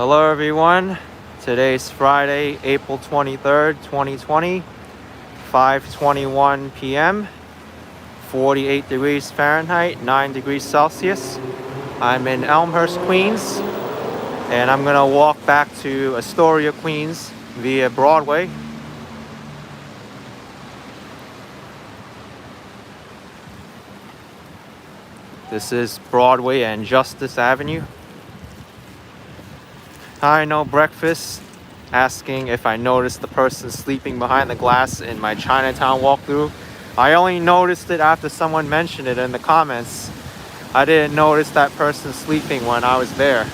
Hello everyone, today's Friday, April 23rd, 2020, 5:21 p.m., 48 degrees Fahrenheit, 9 degrees Celsius. I'm in Elmhurst, Queens, and I'm gonna walk back to Astoria, Queens via Broadway. This is Broadway and Justice Avenue. Hi, no breakfast. Asking if I noticed the person sleeping behind the glass in my Chinatown walkthrough. I only noticed it after someone mentioned it in the comments. I didn't notice that person sleeping when I was there.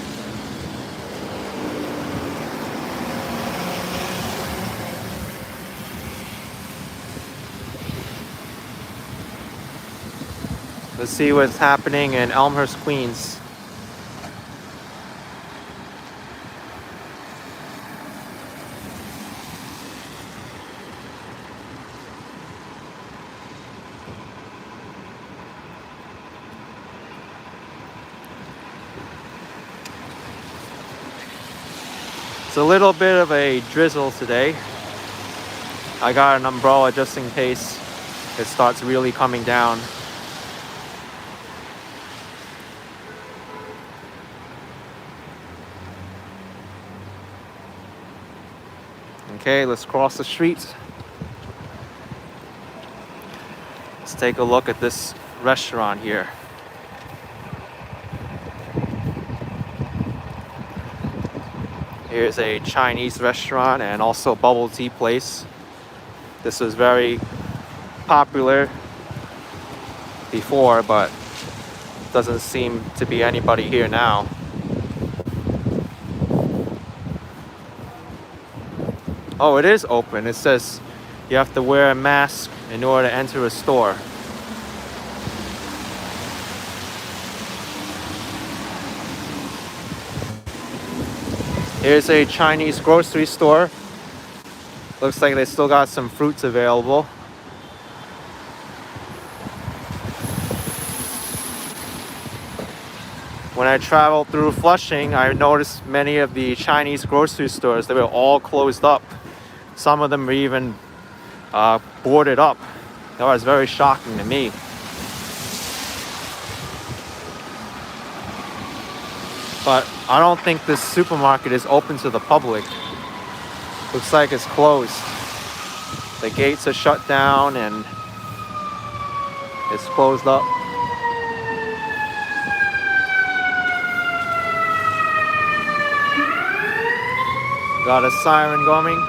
Let's see what's happening in Elmhurst, Queens. It's a little bit of a drizzle today. I got an umbrella just in case it starts really coming down. Okay, let's cross the street. Let's take a look at this restaurant here. Here's a Chinese restaurant and also bubble tea place. This was very popular before, but doesn't seem to be anybody here now. Oh, it is open. It says you have to wear a mask in order to enter a store. Here's a Chinese grocery store. Looks like they still got some fruits available. When I traveled through Flushing, I noticed many of the Chinese grocery stores, they were all closed up. Some of them were even boarded up. That was very shocking to me. But I don't think this supermarket is open to the public. Looks like it's closed. The gates are shut down and it's closed up. Got a siren going.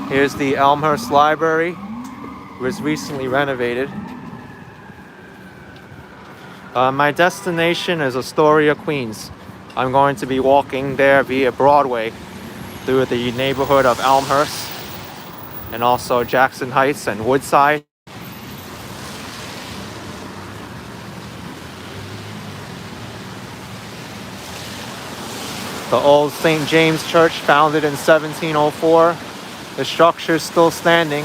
Here's the Elmhurst Library. It was recently renovated. My destination is Astoria, Queens. I'm going to be walking there via Broadway through the neighborhood of Elmhurst and also Jackson Heights and Woodside. The old St. James Church, founded in 1704. The structure is still standing.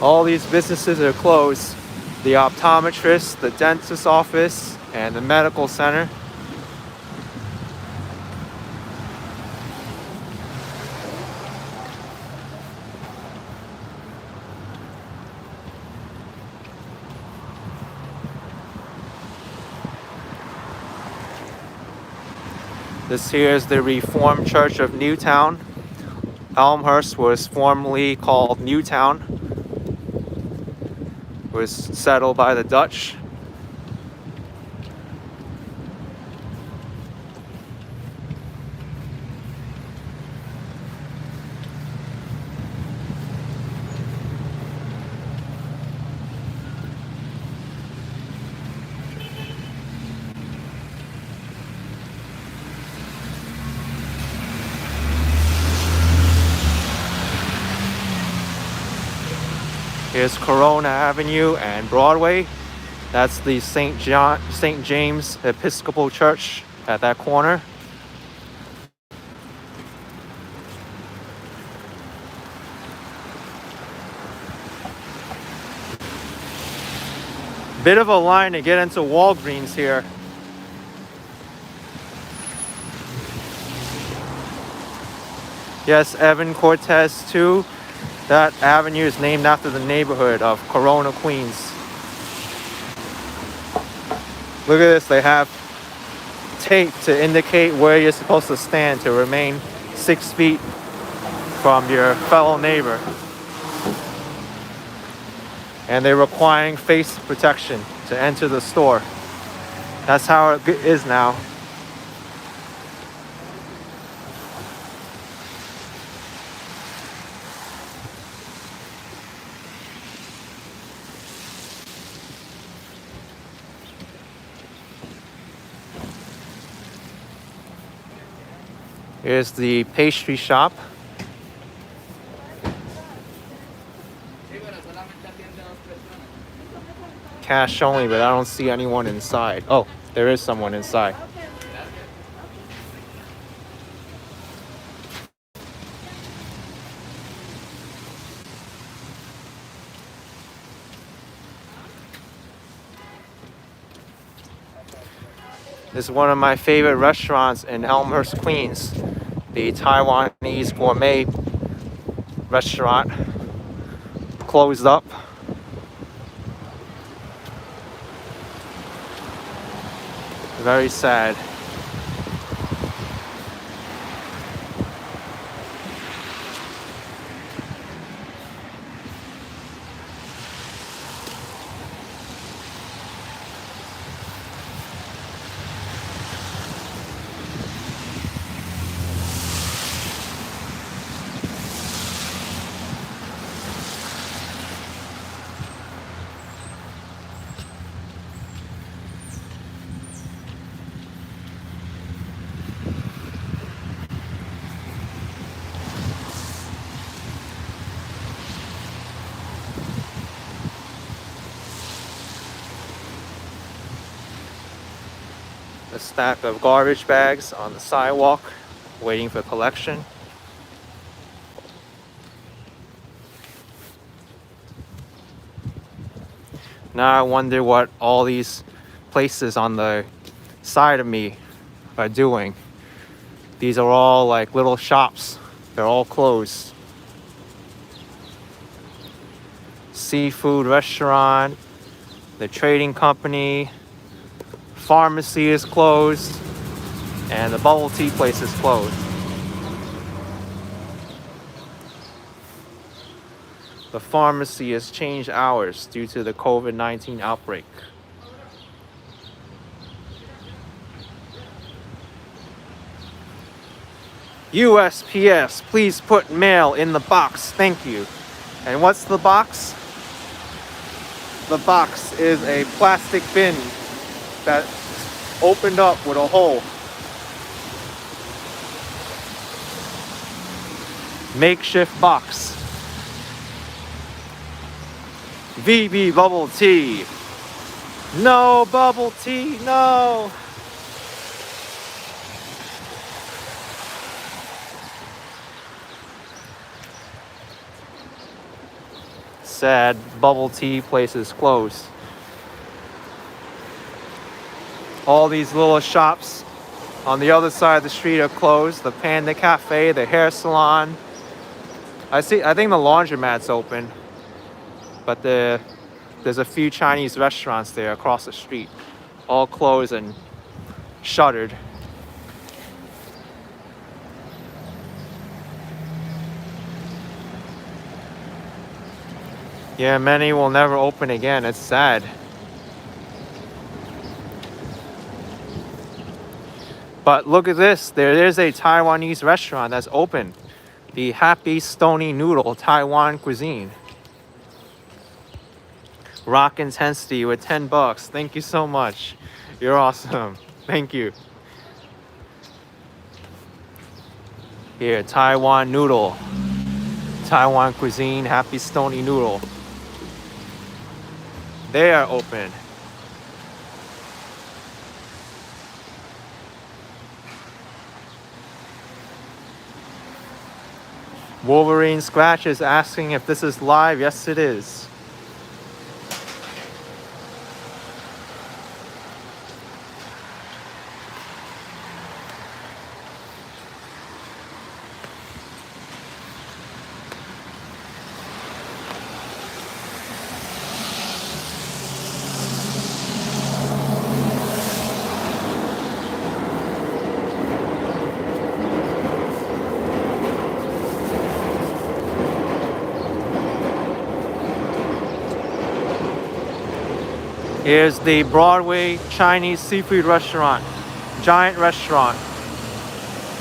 All these businesses are closed. The optometrist, the dentist's office, and the medical center. This here is the Reformed Church of Newtown. Elmhurst was formerly called Newtown. It was settled by the Dutch. Here's Corona Avenue and Broadway. That's the St. James Episcopal Church at that corner. Bit of a line to get into Walgreens here. Yes, Evan Cortez 2. That avenue is named after the neighborhood of Corona, Queens. Look at this, they have tape to indicate where you're supposed to stand to remain 6 feet from your fellow neighbor. And they're requiring face protection to enter the store. That's how it is now. Here's the pastry shop. Cash only, but I don't see anyone inside. Oh, there is someone inside. This is one of my favorite restaurants in Elmhurst, Queens. The Taiwanese gourmet restaurant closed up. Very sad. A stack of garbage bags on the sidewalk, waiting for collection. Now I wonder what all these places on the side of me are doing. These are all like little shops. They're all closed. Seafood restaurant, the trading company, pharmacy is closed, and the bubble tea place is closed. The pharmacy has changed hours due to the COVID-19 outbreak. USPS, please put mail in the box. Thank you. And what's the box? The box is a plastic bin that opened up with a hole. Makeshift box. VB bubble tea. No bubble tea, no. Sad, bubble tea place is closed. All these little shops on the other side of the street are closed. The Panda Cafe, the hair salon. I think the laundromat's open, but there's a few Chinese restaurants there across the street, all closed and shuttered. Yeah, many will never open again. It's sad. But look at this. There is a Taiwanese restaurant that's open. The Happy Stony Noodle Taiwan Cuisine. Rock Intensity with $10. Thank you so much. You're awesome. Thank you. Here, Taiwan Noodle. Taiwan Cuisine, Happy Stony Noodle. They are open. Wolverine Scratch is asking if this is live. Yes, it is. Here's the Broadway Chinese seafood restaurant. Giant restaurant.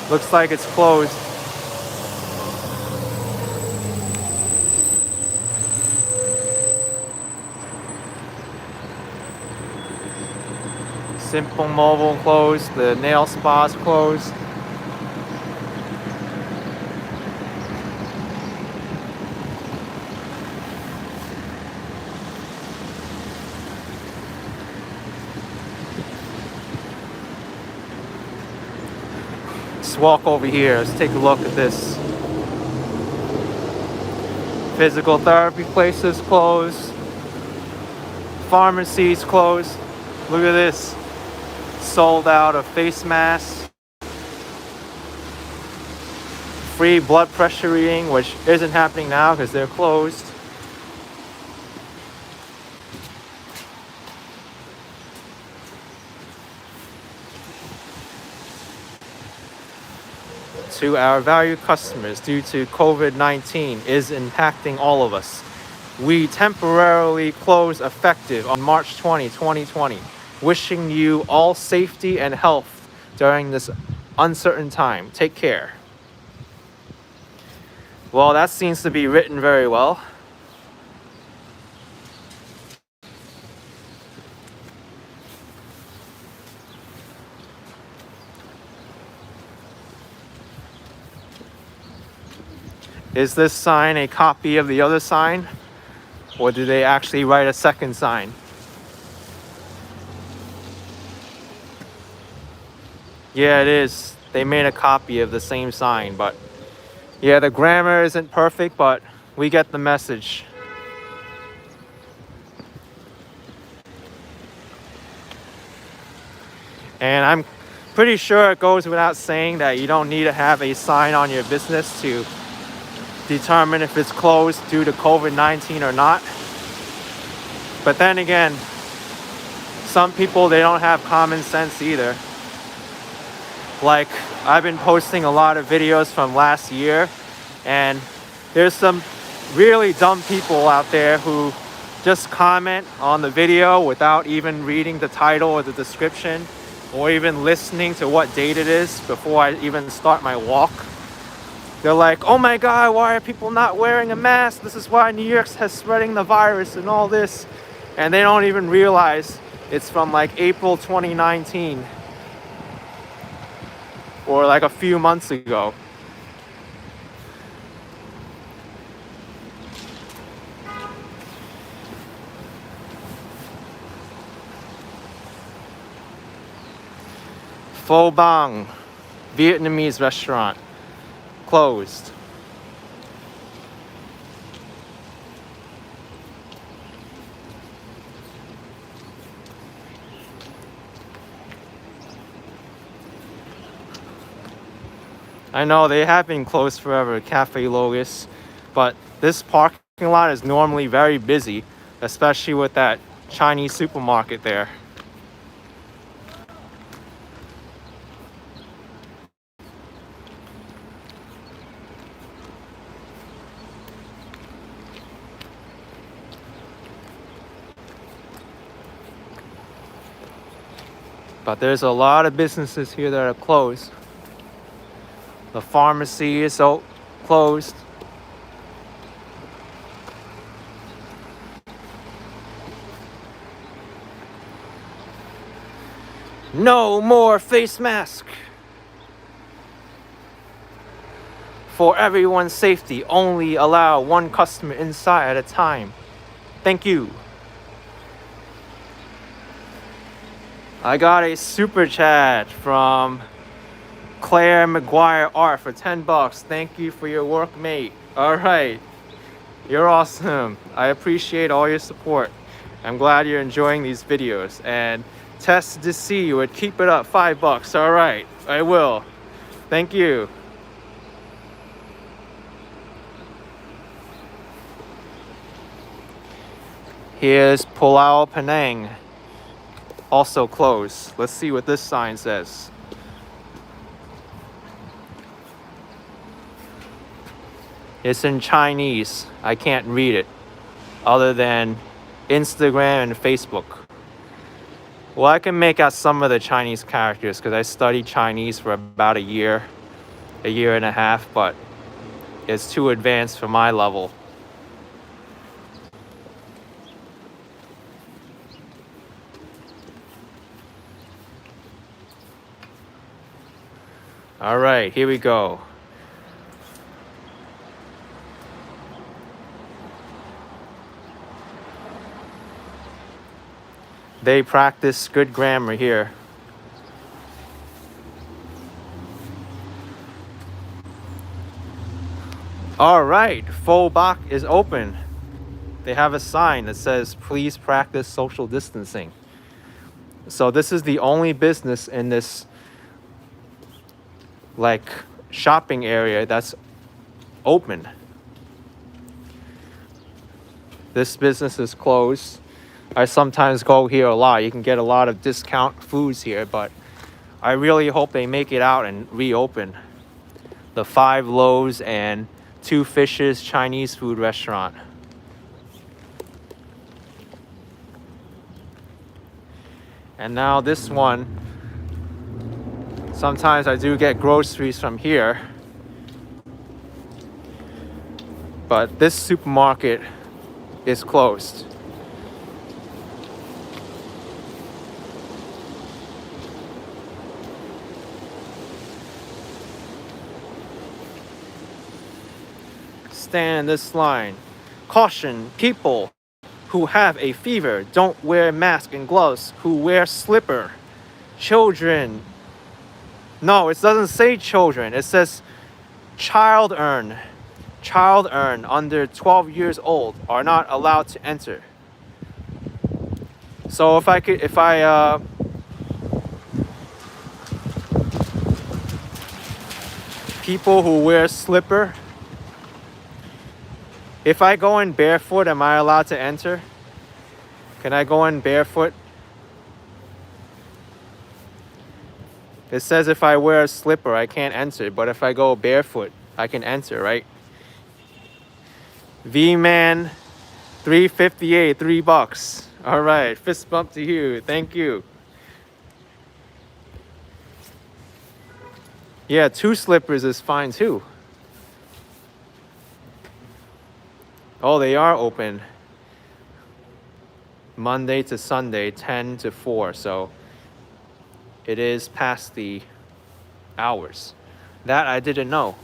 Looks like it's closed. Simple Mobile closed. The nail spa's closed. Let's walk over here. Let's take a look at this. Physical therapy places closed. Pharmacies closed. Look at this. Sold out of face masks. Free blood pressure reading, which isn't happening now because they're closed. To our valued customers, due to COVID-19 is impacting all of us, we temporarily close effective on March 20, 2020. Wishing you all safety and health during this uncertain time. Take care. Well, that seems to be written very well. Is this sign a copy of the other sign? Or did they actually write a second sign? Yeah, it is. They made a copy of the same sign, but yeah, the grammar isn't perfect, but we get the message. And I'm pretty sure it goes without saying that you don't need to have a sign on your business to determine if it's closed due to COVID-19 or not. But then again, some people, they don't have common sense either. Like, I've been posting a lot of videos from last year, and there's some really dumb people out there who just comment on the video without even reading the title or the description, or even listening to what date it is before I even start my walk. They're like, oh my God, why are people not wearing a mask? This is why New York has spreading the virus and all this. And they don't even realize it's from like April 2019. Or like a few months ago. Pho Bang, Vietnamese restaurant, closed. I know they have been closed forever, Cafe Logos, but this parking lot is normally very busy, especially with that Chinese supermarket there. But there's a lot of businesses here that are closed. The pharmacy is closed. No more face mask. For everyone's safety, only allow one customer inside at a time. Thank you. I got a super chat from Claire McGuire Art for 10 bucks. Thank you for your work, mate. All right. You're awesome. I appreciate all your support. I'm glad you're enjoying these videos. And Test to see you would keep it up. 5 bucks. All right. I will. Thank you. Here's Pulau Penang. Also closed. Let's see what this sign says. It's in Chinese. I can't read it other than Instagram and Facebook. Well, I can make out some of the Chinese characters because I studied Chinese for about a year and a half, but it's too advanced for my level. All right, here we go. They practice good grammar here. All right, Pho Bak is open. They have a sign that says, please practice social distancing. So this is the only business in this like shopping area that's open. This business is closed. I sometimes go here a lot. You can get a lot of discount foods here, but I really hope they make it out and reopen. The 5 Loaves and 2 Fishes Chinese food restaurant. And now this one, sometimes I do get groceries from here, but this supermarket is closed. Stand in this line. Caution, people who have a fever don't wear mask and gloves, who wear slipper. Children. No, it doesn't say children. It says child earn. Child earn under 12 years old are not allowed to enter. So people who wear slipper, if I go in barefoot, am I allowed to enter? Can I go in barefoot? It says if I wear a slipper, I can't enter, but if I go barefoot, I can enter, right? V-Man 358, 3 bucks. All right, fist bump to you. Thank you. Yeah, 2 slippers is fine too. Oh, they are open Monday to Sunday, 10 to 4. So it is past the hours. That I didn't know.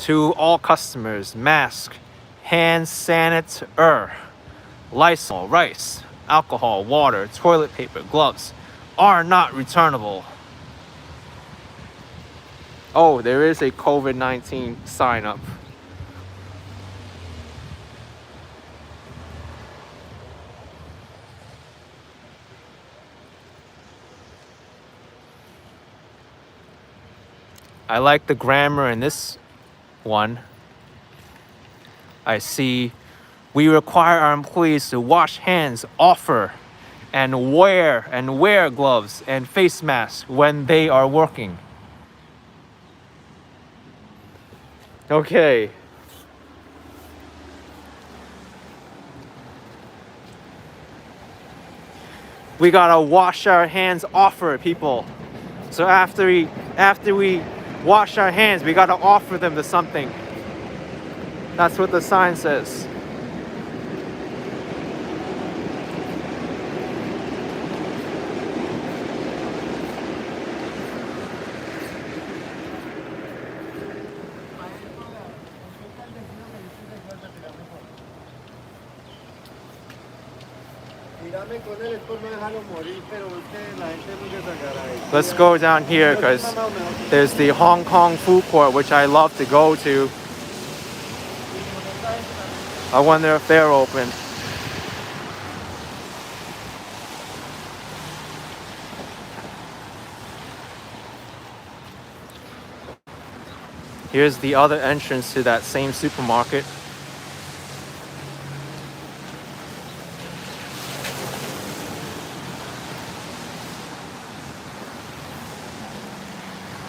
To all customers, mask, hand sanitizer, Lysol, rice, alcohol, water, toilet paper, gloves are not returnable. Oh, there is a COVID-19 sign up. I like the grammar in this one. I see, we require our employees to wash hands, offer, and wear gloves and face masks when they are working. Okay. We gotta wash our hands, offer, people. So after we wash our hands, we gotta offer them to something. That's what the sign says. Let's go down here because there's the Hong Kong food court, which I love to go to. I wonder if they're open. Here's the other entrance to that same supermarket.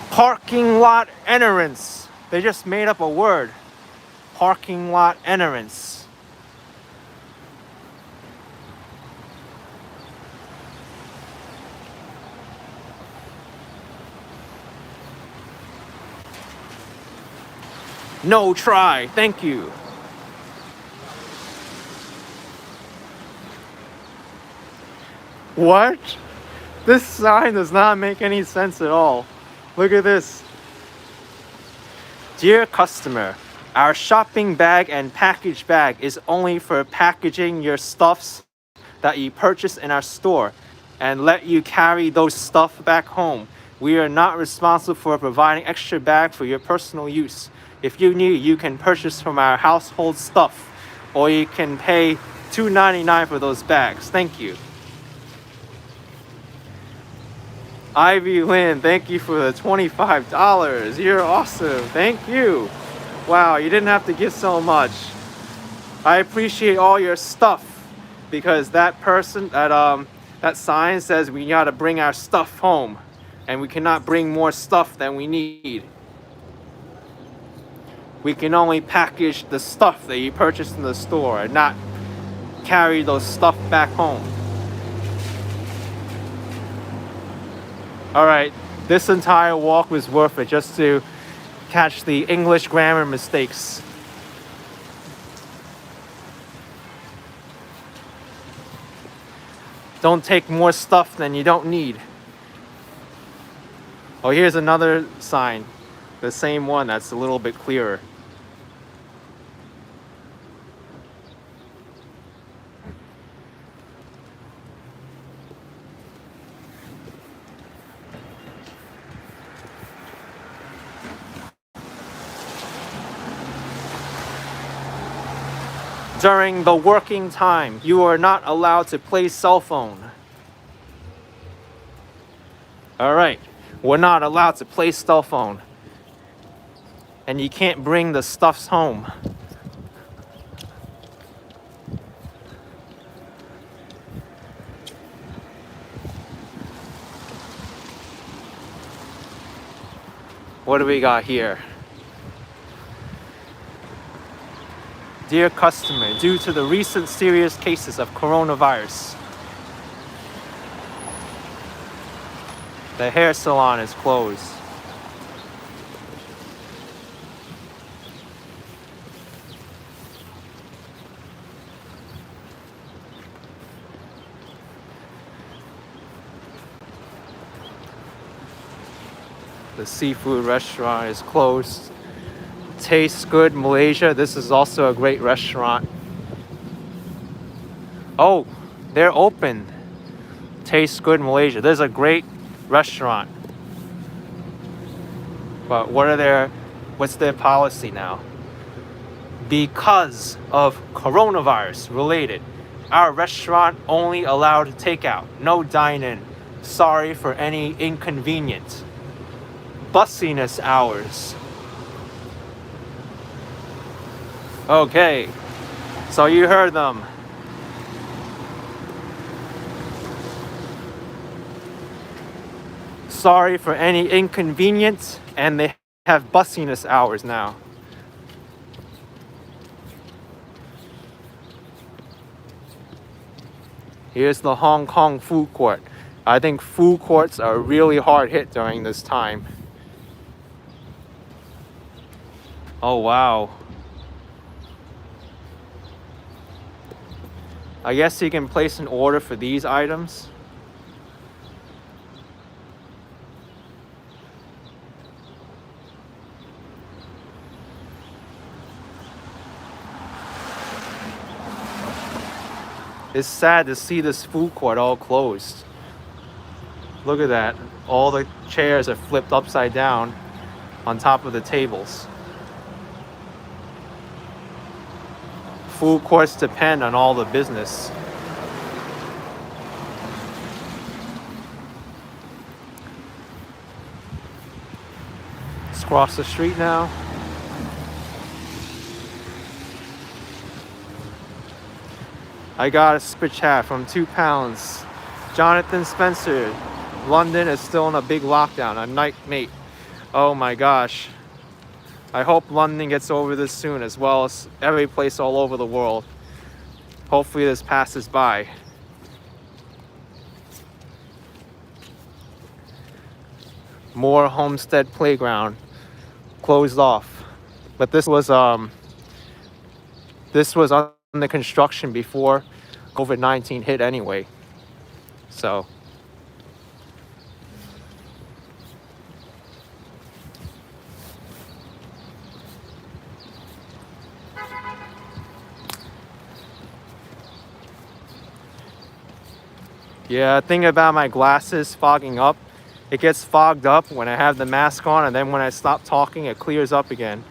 Parking lot entrance. They just made up a word. Parking lot entrance. No try, thank you. What? This sign does not make any sense at all. Look at this. Dear customer, our shopping bag and package bag is only for packaging your stuffs that you purchase in our store and let you carry those stuff back home. We are not responsible for providing extra bag for your personal use. If you need, you can purchase from our household stuff, or you can pay $2.99 for those bags. Thank you. Ivy Lynn, thank you for the $25. You're awesome. Thank you. Wow, you didn't have to give so much. I appreciate all your stuff because that person, that sign says we gotta bring our stuff home and we cannot bring more stuff than we need. We can only package the stuff that you purchased in the store and not carry those stuff back home. Alright, this entire walk was worth it just to catch the English grammar mistakes. Don't take more stuff than you don't need. Oh, here's another sign. The same one that's a little bit clearer. During the working time, you are not allowed to play cell phone. Alright, we're not allowed to play cell phone. And you can't bring the stuffs home. What do we got here? Dear customer, due to the recent serious cases of coronavirus, the hair salon is closed. The seafood restaurant is closed. Tastes Good Malaysia. This is also a great restaurant. Oh, they're open. Tastes Good Malaysia. There's a great restaurant. But what's their policy now? Because of coronavirus related, our restaurant only allowed takeout, no dine-in. Sorry for any inconvenience. Bussiness hours. Okay, so you heard them. Sorry for any inconvenience, and they have bussiness hours now. Here's the Hong Kong food court. I think food courts are really hard hit during this time. Oh wow. I guess you can place an order for these items. It's sad to see this food court all closed. Look at that. All the chairs are flipped upside down on top of the tables. Food courts depend on all the business. Let's cross the street now. I got a spitch hat from £2. Jonathan Spencer. London is still in a big lockdown. A night mate. Oh my gosh. I hope London gets over this soon, as well as every place all over the world. Hopefully this passes by. More Homestead Playground closed off. But this was under construction before COVID-19 hit anyway. So yeah, thing about my glasses fogging up, it gets fogged up when I have the mask on, and then when I stop talking it clears up again.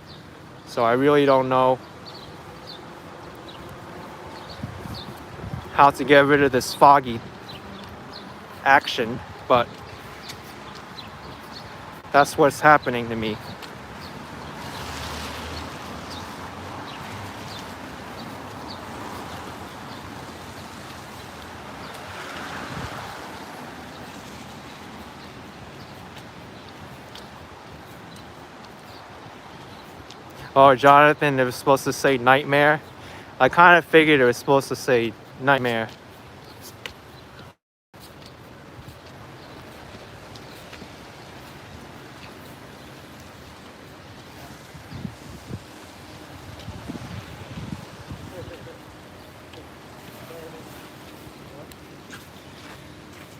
So I really don't know how to get rid of this foggy action, but that's what's happening to me. Oh, Jonathan, it was supposed to say nightmare. I kind of figured it was supposed to say nightmare.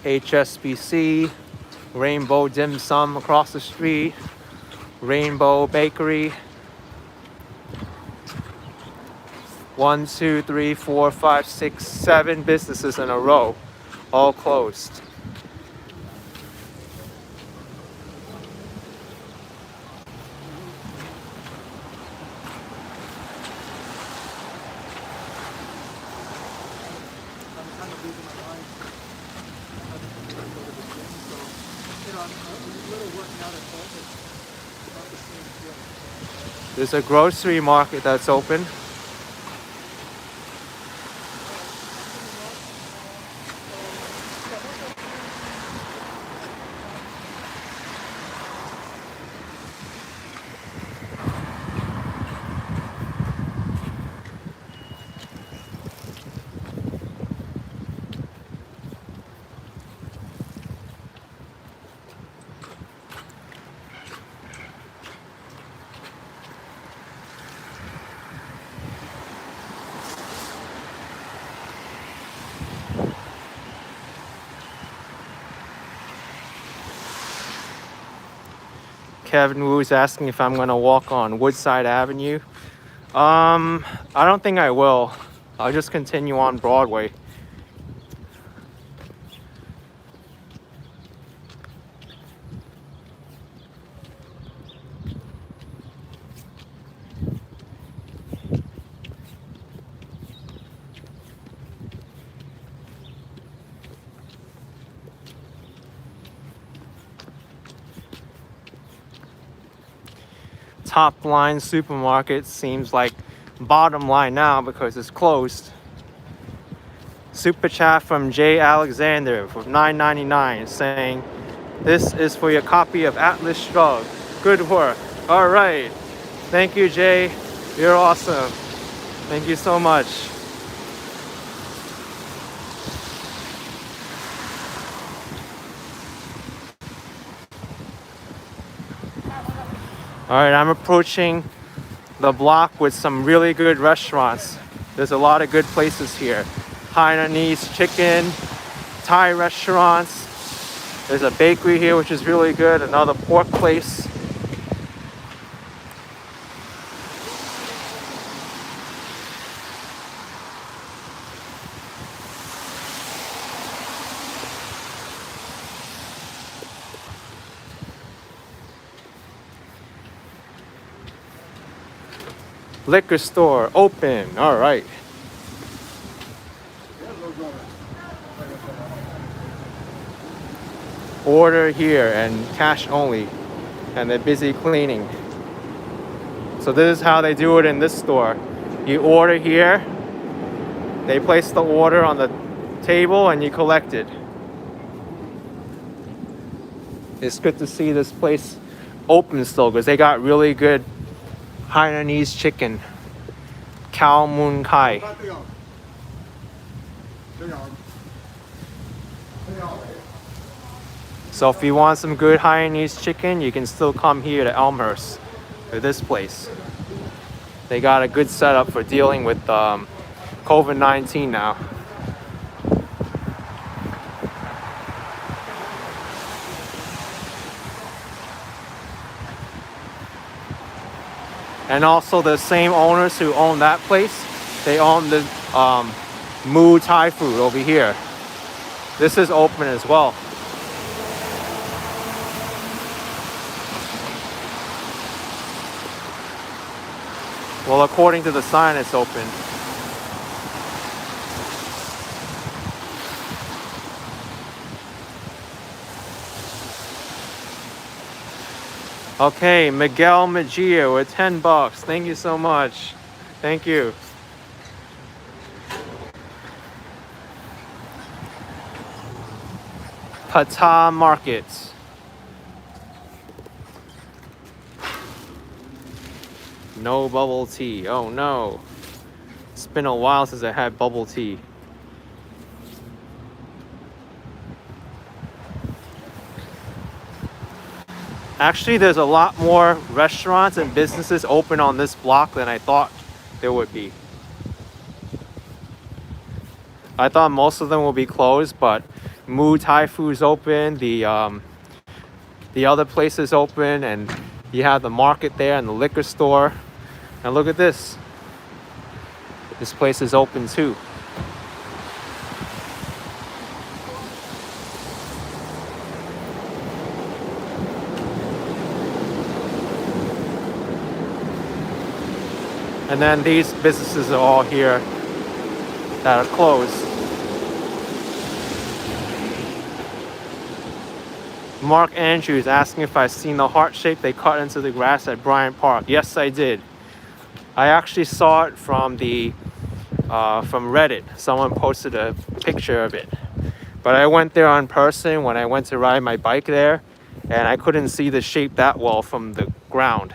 HSBC, Rainbow Dim Sum across the street, Rainbow Bakery. 1, 2, 3, 4, 5, 6, 7 businesses in a row, all closed. There's a grocery market that's open. Kevin Wu's asking if I'm gonna walk on Woodside Avenue. I don't think I will. I'll just continue on Broadway. Top line supermarket seems like bottom line now because it's closed. Super chat from Jay Alexander for $9.99 saying, "This is for your copy of Atlas Shrugged. Good work." All right. Thank you, Jay. You're awesome. Thank you so much. All right, I'm approaching the block with some really good restaurants. There's a lot of good places here. Hainanese chicken, Thai restaurants. There's a bakery here which is really good, another pork place. Liquor store open. All right. Order here and cash only. And they're busy cleaning. So this is how they do it in this store. You order here. They place the order on the table and you collect it. It's good to see this place open still because they got really good Hainanese chicken. Khao mun kai. So if you want some good Hainanese chicken, you can still come here to Elmhurst, to this place. They got a good setup for dealing with COVID-19 now. And also the same owners who own that place, they own the Moo Thai food over here. This is open as well. Well, according to the sign, it's open. Okay, Miguel Mejia with $10. Thank you so much. Thank you. Pata Market. No bubble tea. Oh no. It's been a while since I had bubble tea. Actually, there's a lot more restaurants and businesses open on this block than I thought there would be. I thought most of them will be closed, but Moo Thai Food's open, the other place is open, and you have the market there and the liquor store. And look at this. This place is open too. And then these businesses are all here that are closed. Mark Andrews asking if I've seen the heart shape they cut into the grass at Bryant Park. Yes, I did. I actually saw it from Reddit. Someone posted a picture of it. But I went there in person when I went to ride my bike there, and I couldn't see the shape that well from the ground.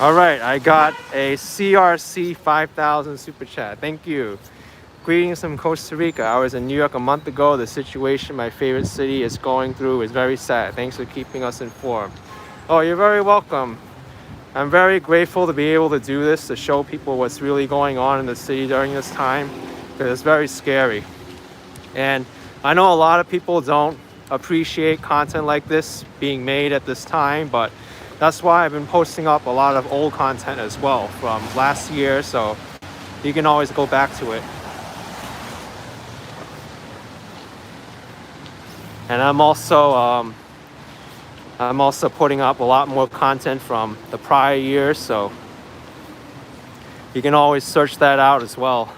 All right, I got a CRC 5000 super chat. Thank you. Greetings from Costa Rica. I was in New York a month ago. The situation my favorite city is going through is very sad. Thanks for keeping us informed. Oh, you're very welcome. I'm very grateful to be able to do this, to show people what's really going on in the city during this time, because it's very scary. And I know a lot of people don't appreciate content like this being made at this time, but that's why I've been posting up a lot of old content as well from last year, so you can always go back to it. And I'm also putting up a lot more content from the prior year, so you can always search that out as well.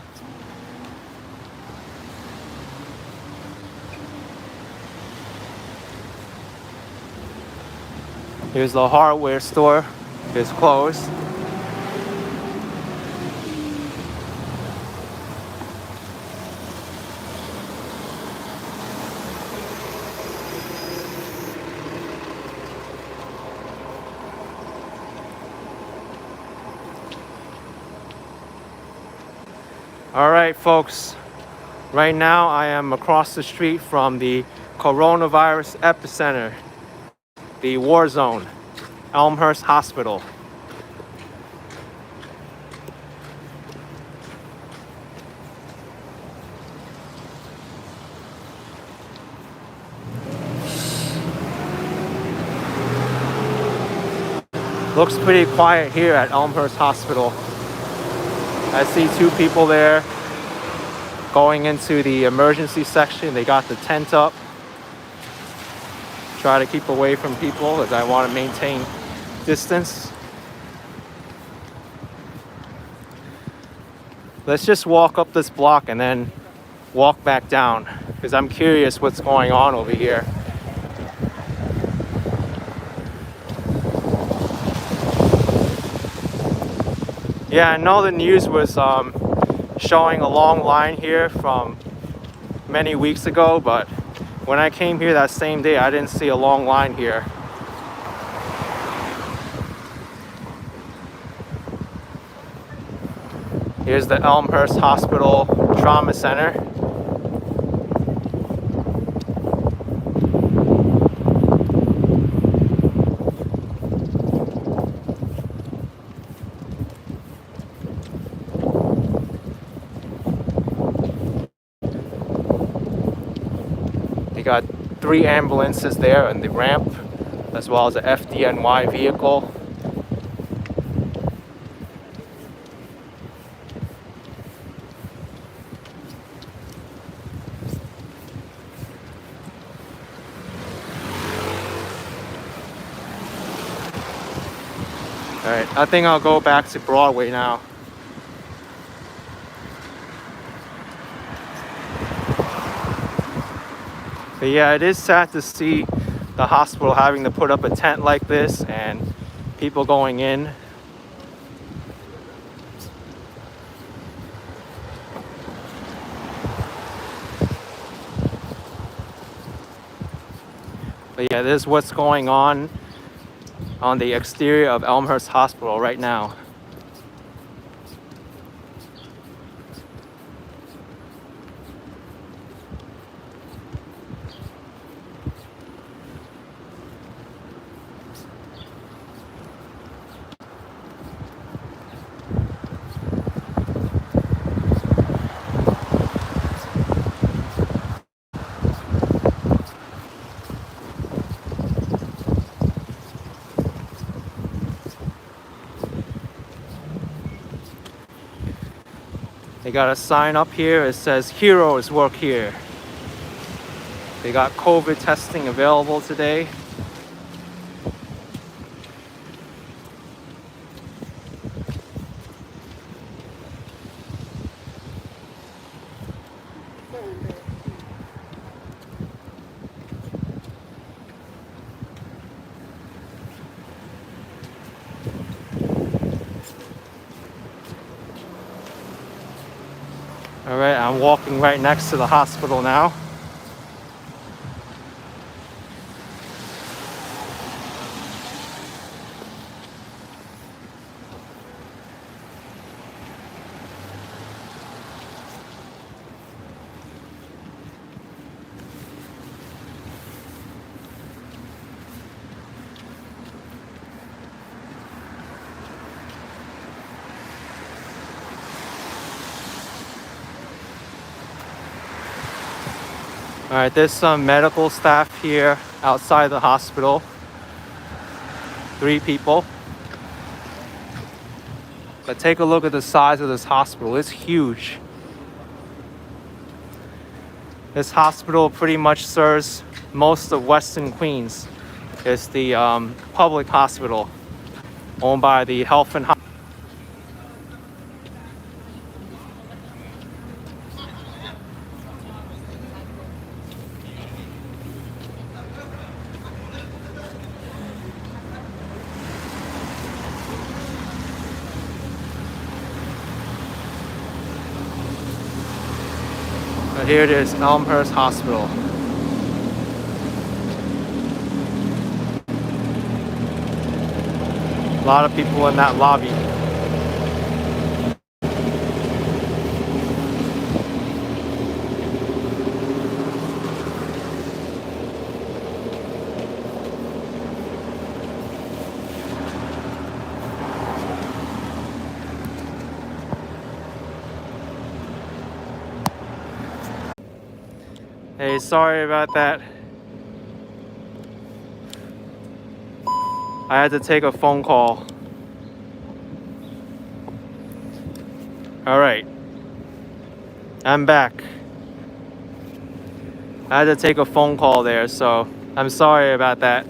Here's the hardware store. It's closed. All right, folks. Right now, I am across the street from the coronavirus epicenter, the war zone, Elmhurst Hospital. Looks pretty quiet here at Elmhurst Hospital. I see two people there going into the emergency section. They got the tent up. Try to keep away from people as I want to maintain distance. Let's just walk up this block and then walk back down because I'm curious what's going on over here. Yeah, I know the news was showing a long line here from many weeks ago, but when I came here that same day, I didn't see a long line here. Here's the Elmhurst Hospital Trauma Center. They got 3 ambulances there on the ramp, as well as a FDNY vehicle. Alright, I think I'll go back to Broadway now. But yeah, it is sad to see the hospital having to put up a tent like this and people going in. But yeah, this is what's going on the exterior of Elmhurst Hospital right now. They got a sign up here. It says heroes work here. They got COVID testing available today. All right, I'm walking right next to the hospital now. All right, there's some medical staff here outside the hospital. 3 people. But take a look at the size of this hospital. It's huge. This hospital pretty much serves most of Western Queens. It's the public hospital owned by the Health and But here it is, Elmhurst Hospital. A lot of people in that lobby. Hey, sorry about that. I had to take a phone call. All right, I'm back. I had to take a phone call there, so I'm sorry about that.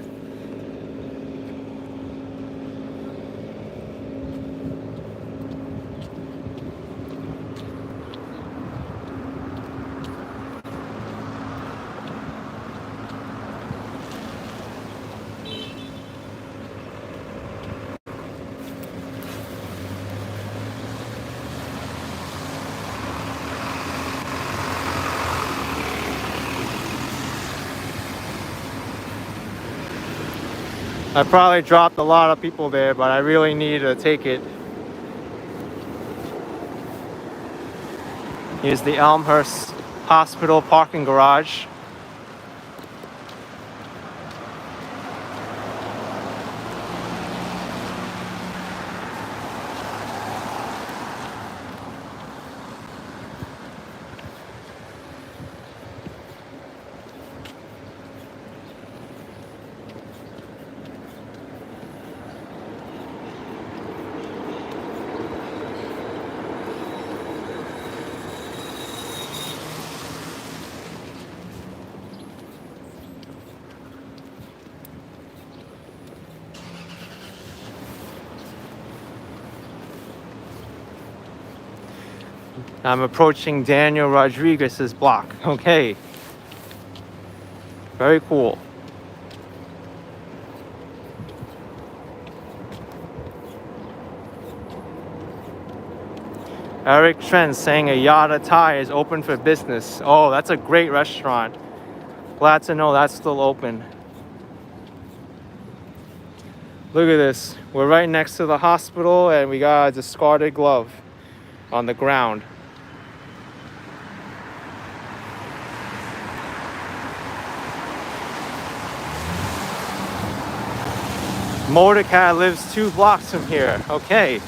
I probably dropped a lot of people there, but I really needed to take it. Here's the Elmhurst Hospital parking garage. I'm approaching Daniel Rodriguez's block. Okay. Very cool. Eric Trent saying a Yada Thai is open for business. Oh, that's a great restaurant. Glad to know that's still open. Look at this. We're right next to the hospital and we got a discarded glove on the ground. Mordecai lives 2 blocks from here. Okay.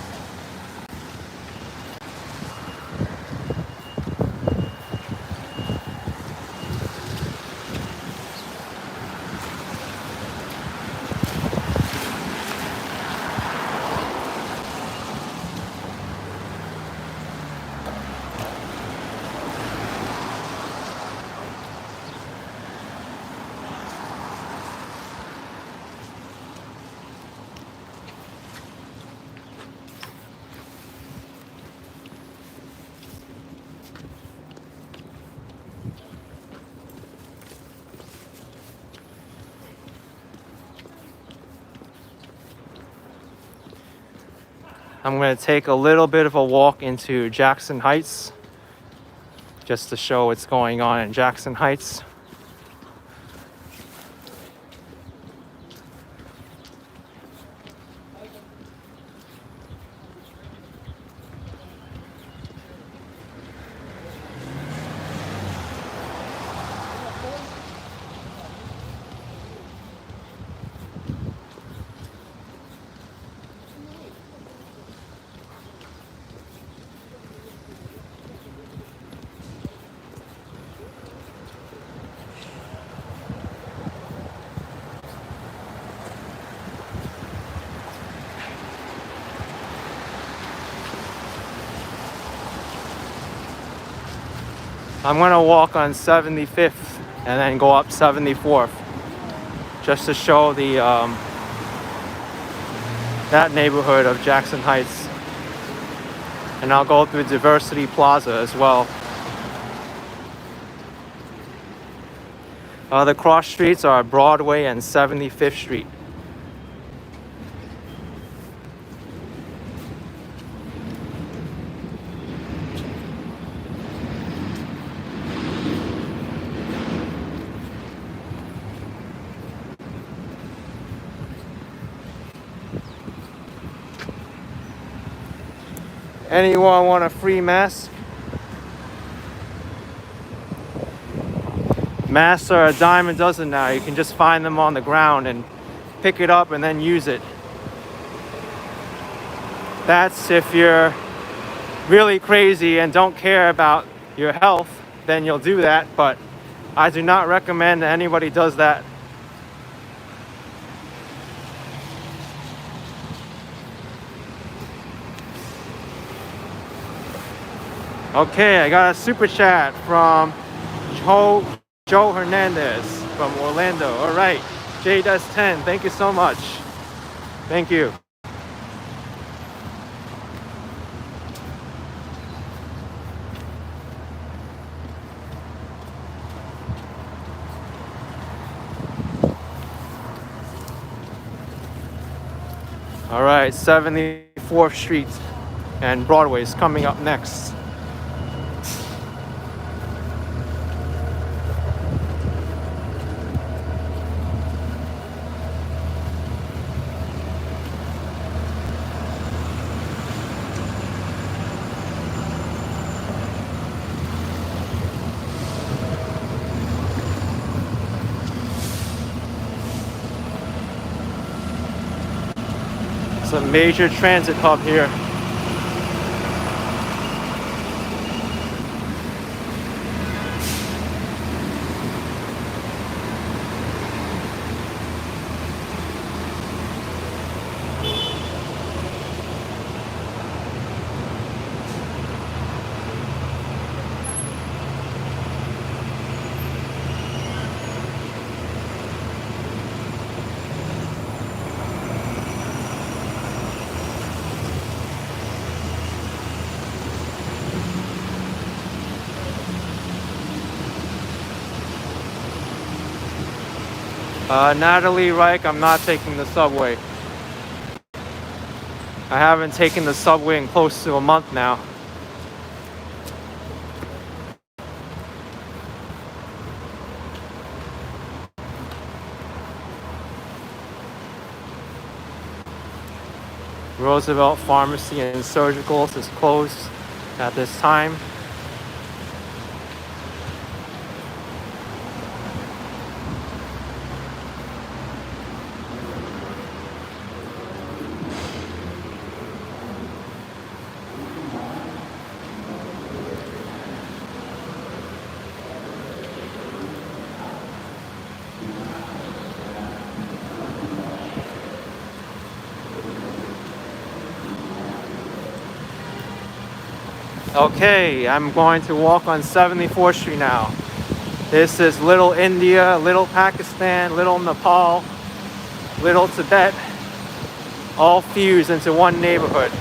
I'm going to take a little bit of a walk into Jackson Heights just to show what's going on in Jackson Heights. I'm gonna walk on 75th and then go up 74th just to show the that neighborhood of Jackson Heights. And I'll go through Diversity Plaza as well. The cross streets are Broadway and 75th Street. Anyone want a free mask? Masks are a dime a dozen now. You can just find them on the ground and pick it up and then use it. That's if you're really crazy and don't care about your health, then you'll do that, but I do not recommend that anybody does that. Okay, I got a super chat from Joe Hernandez from Orlando. All right, J does 10. Thank you so much. Thank you. All right, 74th Street and Broadway is coming up next. It's a major transit hub here. Natalie Reich, I'm not taking the subway. I haven't taken the subway in close to a month now. Roosevelt Pharmacy and Surgicals is closed at this time. Okay, I'm going to walk on 74th Street now. This is Little India, Little Pakistan, Little Nepal, Little Tibet, all fused into one neighborhood.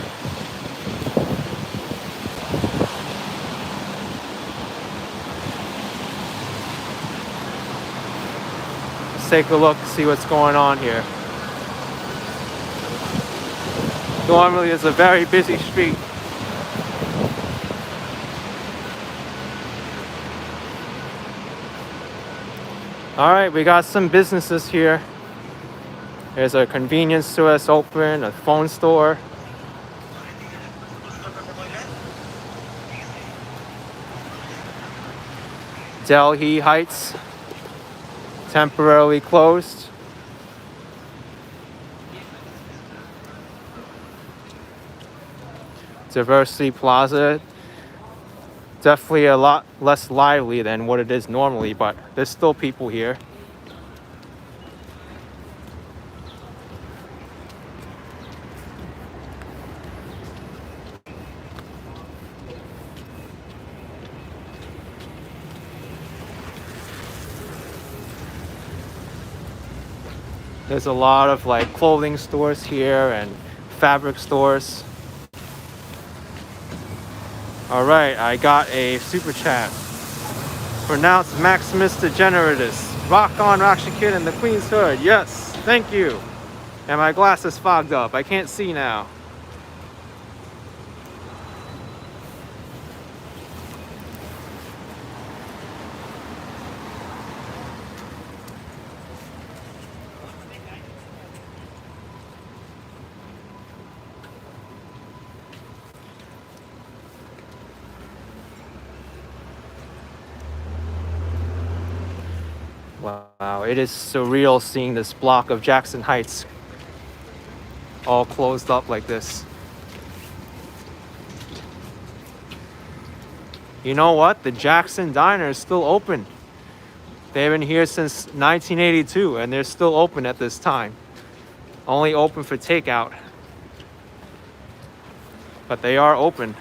Let's take a look, see what's going on here. Normally it's a very busy street. All right, we got some businesses here. There's a convenience store that's open, a phone store. Delhi Heights, temporarily closed. Diversity Plaza, definitely a lot less lively than what it is normally, but there's still people here. There's a lot of like clothing stores here and fabric stores. All right, I got a super chat. Pronounced Maximus Degeneratus. Rock on, Rocksha Kid in the Queen's Hood. Yes, thank you. And my glasses fogged up. I can't see now. Wow, it is surreal seeing this block of Jackson Heights all closed up like this. You know what? The Jackson Diner is still open. They've been here since 1982 and they're still open at this time. Only open for takeout. But they are open.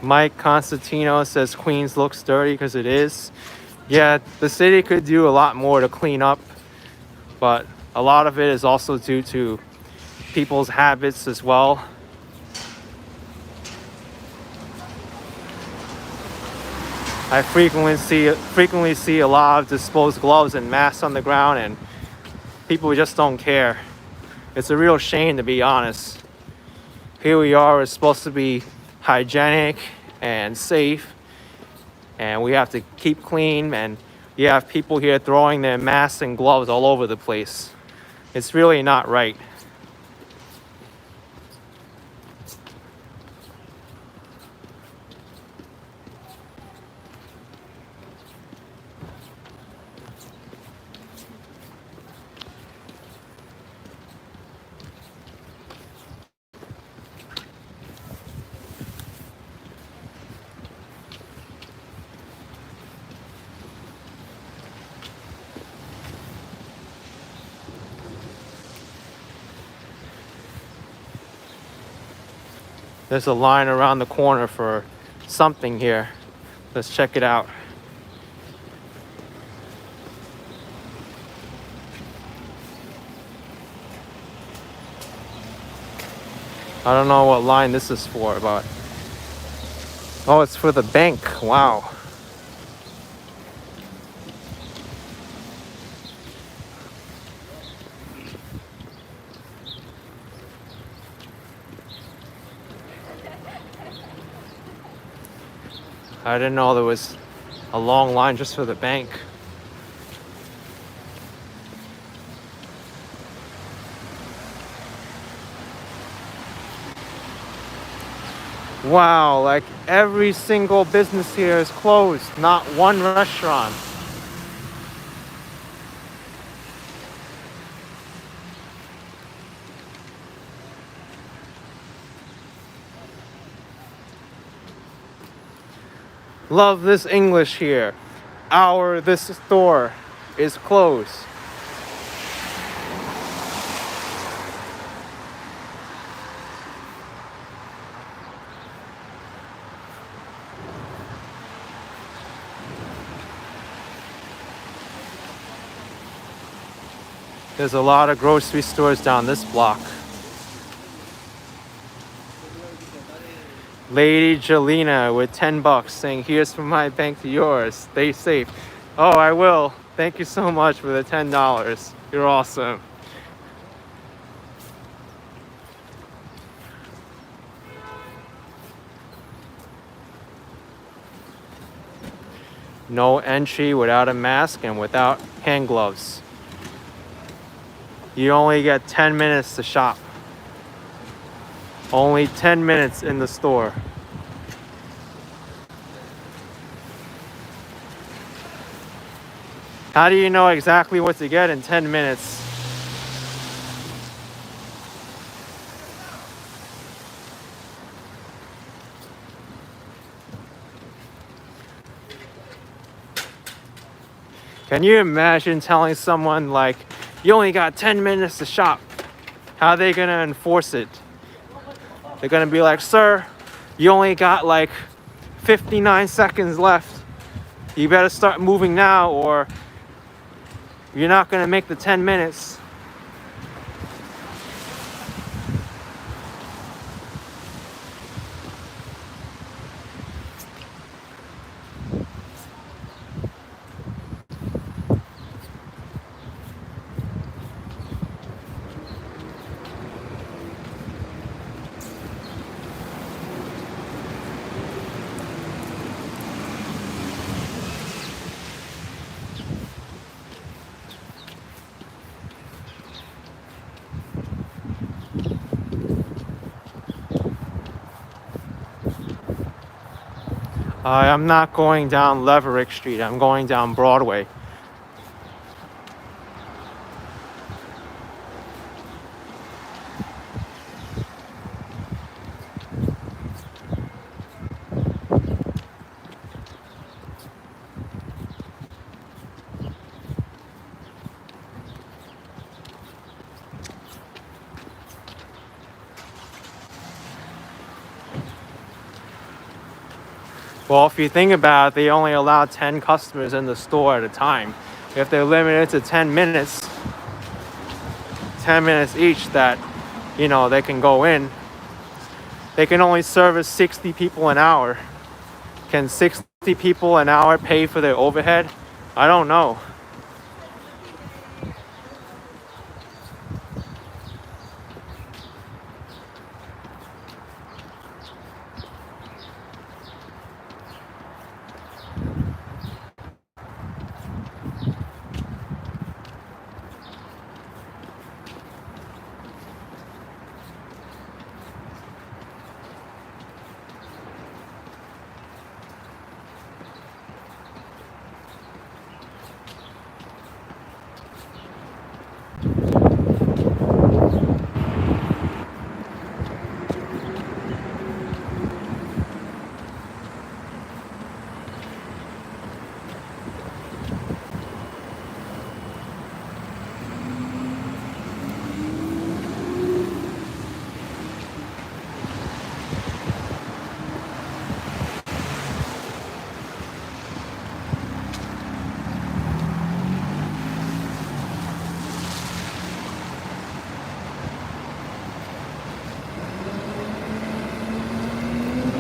Mike Constantino says Queens looks dirty because it is. Yeah, the city could do a lot more to clean up, but a lot of it is also due to people's habits as well. I frequently see a lot of disposed gloves and masks on the ground, and people just don't care. It's a real shame, to be honest. Here we are, we're supposed to be hygienic and safe, and we have to keep clean, and you have people here throwing their masks and gloves all over the place. It's really not right. There's a line around the corner for something here. Let's check it out. I don't know what line this is for, but oh, it's for the bank. Wow. I didn't know there was a long line just for the bank. Wow, like every single business here is closed, not one restaurant. Love this English here. This store is closed. There's a lot of grocery stores down this block. Lady Jelena with $10 saying, here's from my bank to yours. Stay safe. Oh, I will. Thank you so much for the $10. You're awesome. No entry without a mask and without hand gloves. You only get 10 minutes to shop. Only 10 minutes in the store. How do you know exactly what to get in 10 minutes? Can you imagine telling someone like, you only got 10 minutes to shop? How are they gonna enforce it? They're gonna be like, sir, you only got like 59 seconds left. You better start moving now or you're not gonna make the 10 minutes. I'm not going down Leverick Street. I'm going down Broadway. Well, if you think about it, they only allow 10 customers in the store at a time. If they're limited to 10 minutes each that, they can go in, they can only service 60 people an hour. Can 60 people an hour pay for their overhead? I don't know.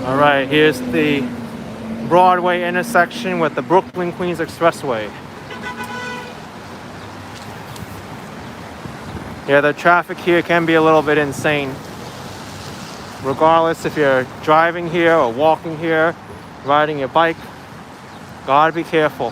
All right, here's the Broadway intersection with the Brooklyn-Queens Expressway. Yeah, the traffic here can be a little bit insane. Regardless if you're driving here or walking here, riding your bike, gotta be careful.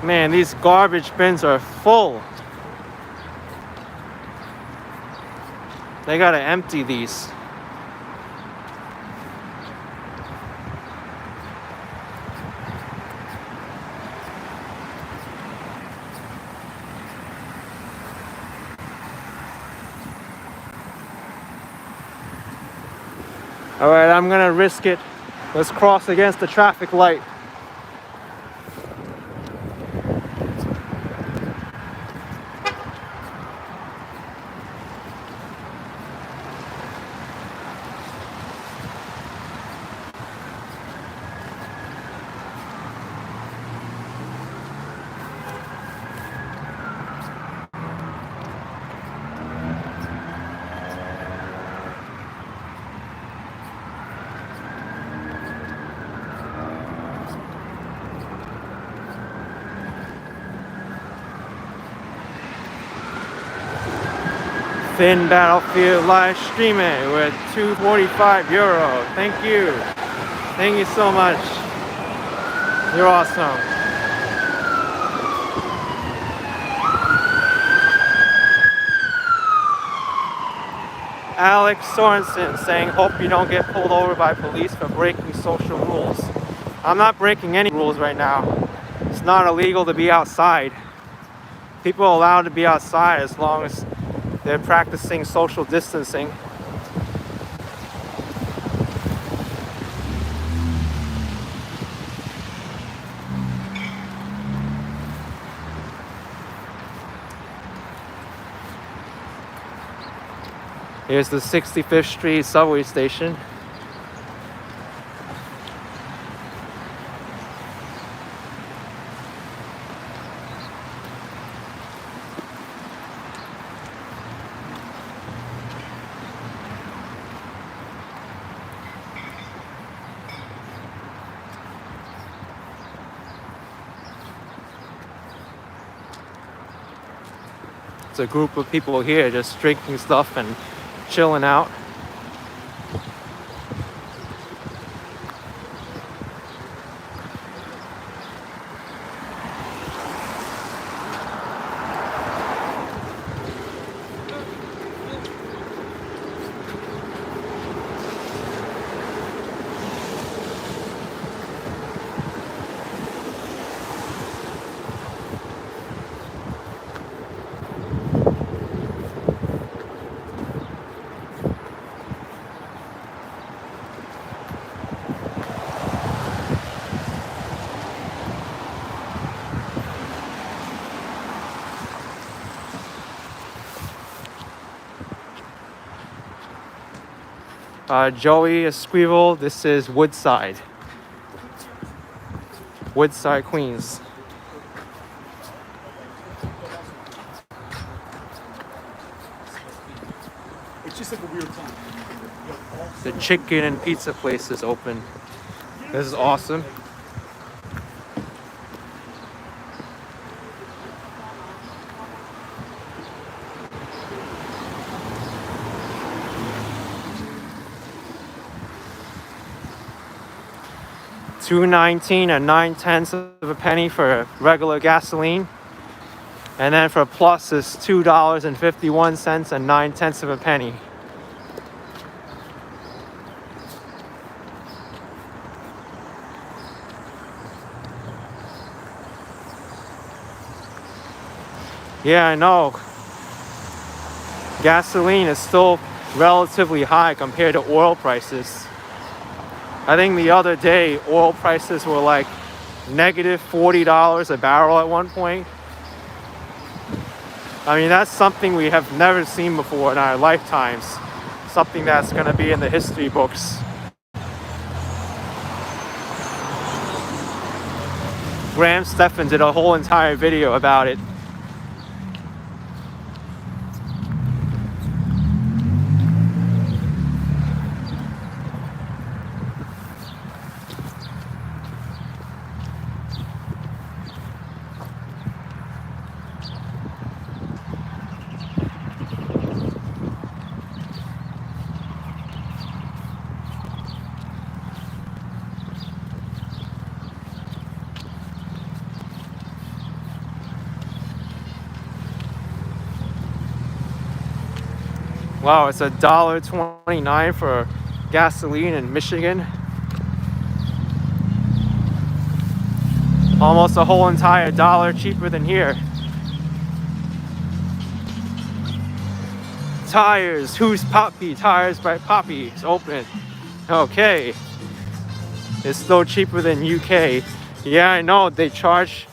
Man, these garbage bins are full. They gotta empty these. All right, I'm gonna risk it. Let's cross against the traffic light. Thin Battlefield live streaming with €245. Thank you. Thank you so much. You're awesome. Alex Sorensen saying, hope you don't get pulled over by police for breaking social rules. I'm not breaking any rules right now. It's not illegal to be outside. People are allowed to be outside as long as they're practicing social distancing. Here's the 65th Street subway station. It's a group of people here just drinking stuff and chilling out. Joey Esquivel. This is Woodside, Queens. It's just like a weird time. The chicken and pizza place is open. This is awesome. $2.19 and 9/10 of a penny for regular gasoline, and then for plus is $2.51 and 9/10 of a penny. Yeah, I know. Gasoline is still relatively high compared to oil prices. I think the other day, oil prices were like negative $40 a barrel at one point. I mean, that's something we have never seen before in our lifetimes. Something that's going to be in the history books. Graham Stephan did a whole entire video about it. Wow, it's $1.29 for gasoline in Michigan. Almost a whole entire dollar cheaper than here. Tires, who's Poppy? Tires by Poppy is open. Okay. It's still cheaper than UK. Yeah, I know they charge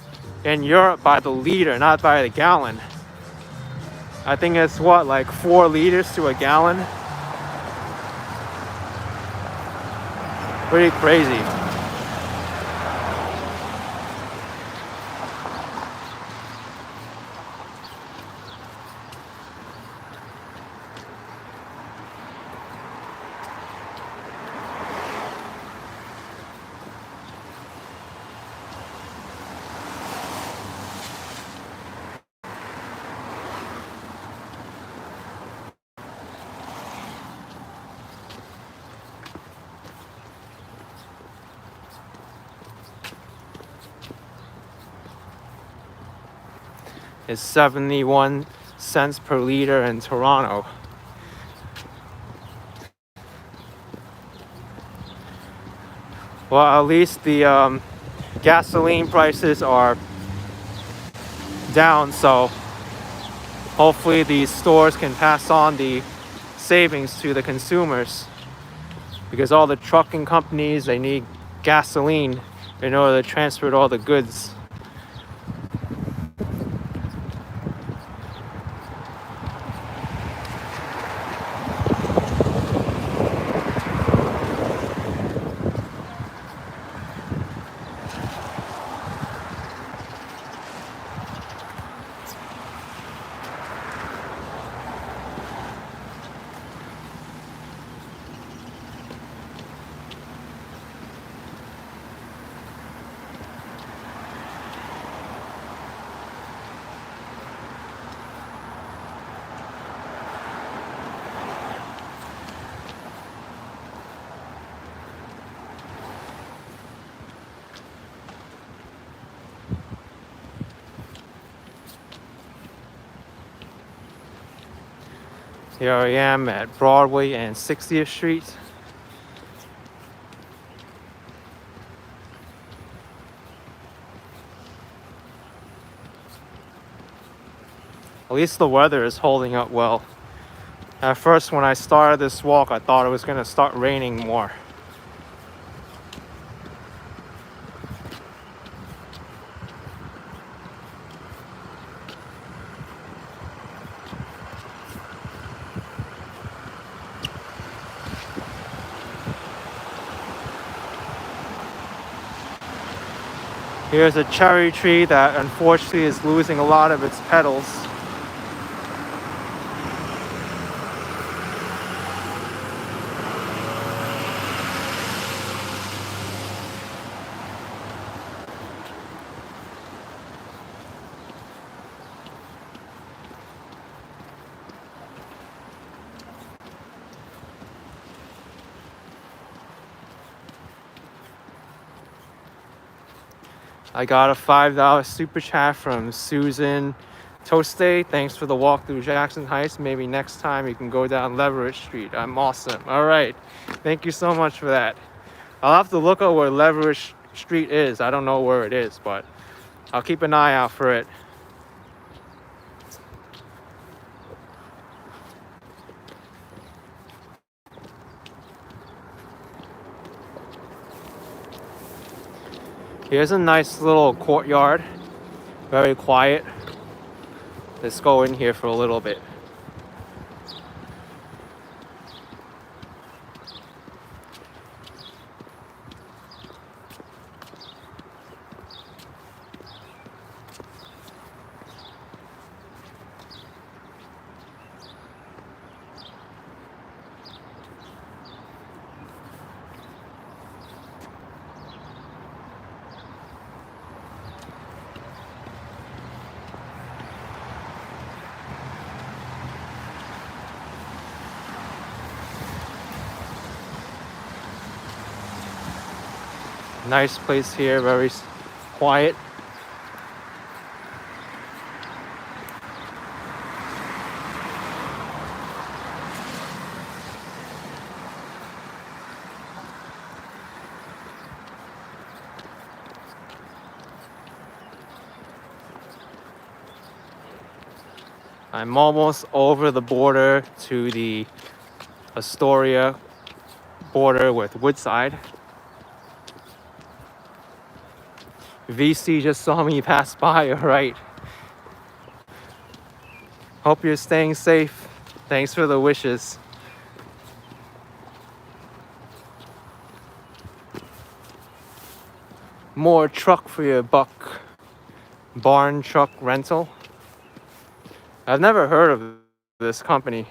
in Europe by the liter, not by the gallon. I think it's what, like 4 liters to a gallon? Pretty crazy. Is 71 cents per liter in Toronto. Well, at least the gasoline prices are down, so hopefully these stores can pass on the savings to the consumers, because all the trucking companies, they need gasoline in order to transport all the goods. Here I am at Broadway and 60th Street. At least the weather is holding up well. At first, when I started this walk, I thought it was going to start raining more. Here's a cherry tree that unfortunately is losing a lot of its petals. I got a $5 super chat from Susan Toste. Thanks for the walk through Jackson Heights. Maybe next time you can go down Leverett Street. I'm awesome. All right. Thank you so much for that. I'll have to look up where Leverett Street is. I don't know where it is, but I'll keep an eye out for it. Here's a nice little courtyard. Very quiet. Let's go in here for a little bit. Nice place here, very quiet. I'm almost over the border to the Astoria border with Woodside. VC just saw me pass by, all right. Hope you're staying safe. Thanks for the wishes. More truck for your buck. Barn truck rental. I've never heard of this company.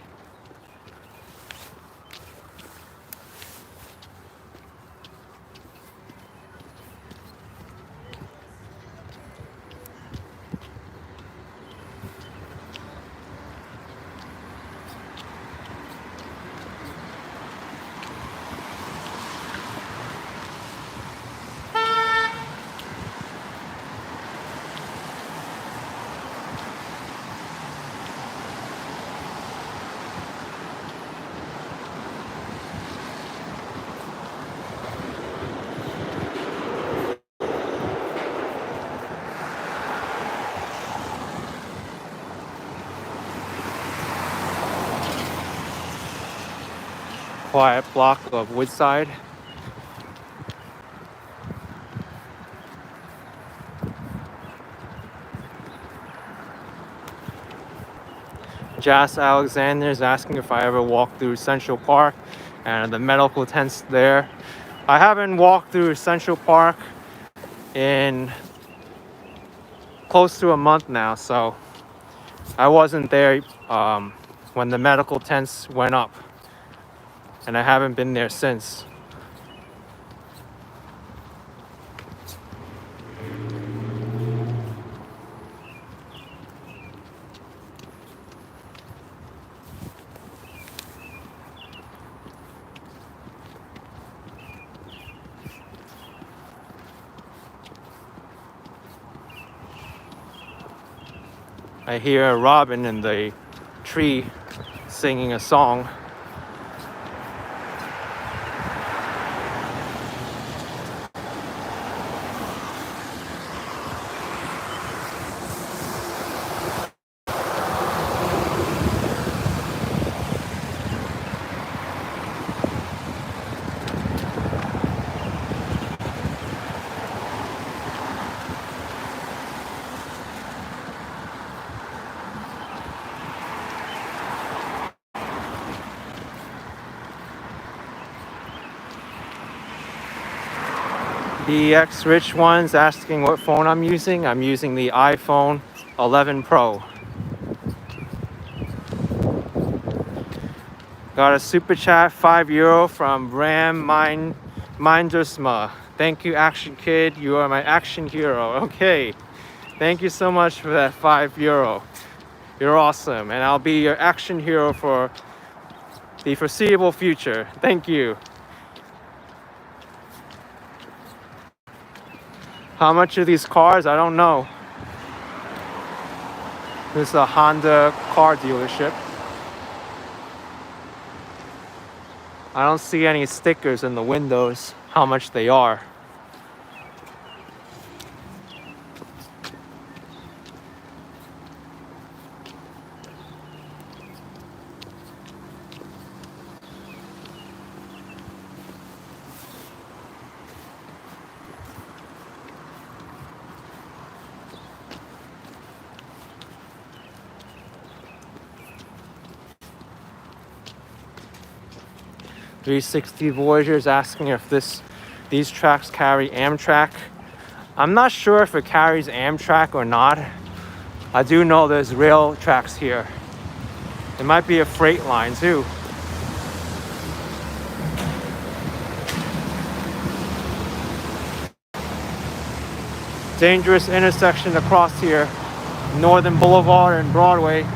Quiet block of Woodside. Jas Alexander is asking if I ever walked through Central Park and the medical tents there. I haven't walked through Central Park in close to a month now, so I wasn't there when the medical tents went up, and I haven't been there since. I hear a robin in the tree singing a song. The ex-rich one's asking what phone I'm using. I'm using the iPhone 11 Pro. Got a super chat, €5 from Mindersma. Thank you, Action Kid. You are my action hero. Okay. Thank you so much for that €5. You're awesome. And I'll be your action hero for the foreseeable future. Thank you. How much are these cars? I don't know. This is a Honda car dealership. I don't see any stickers in the windows, how much they are. .360 Voyager's asking if these tracks carry Amtrak. I'm not sure if it carries Amtrak or not. I do know there's rail tracks here. It might be a freight line too. Dangerous intersection across here. Northern Boulevard and Broadway.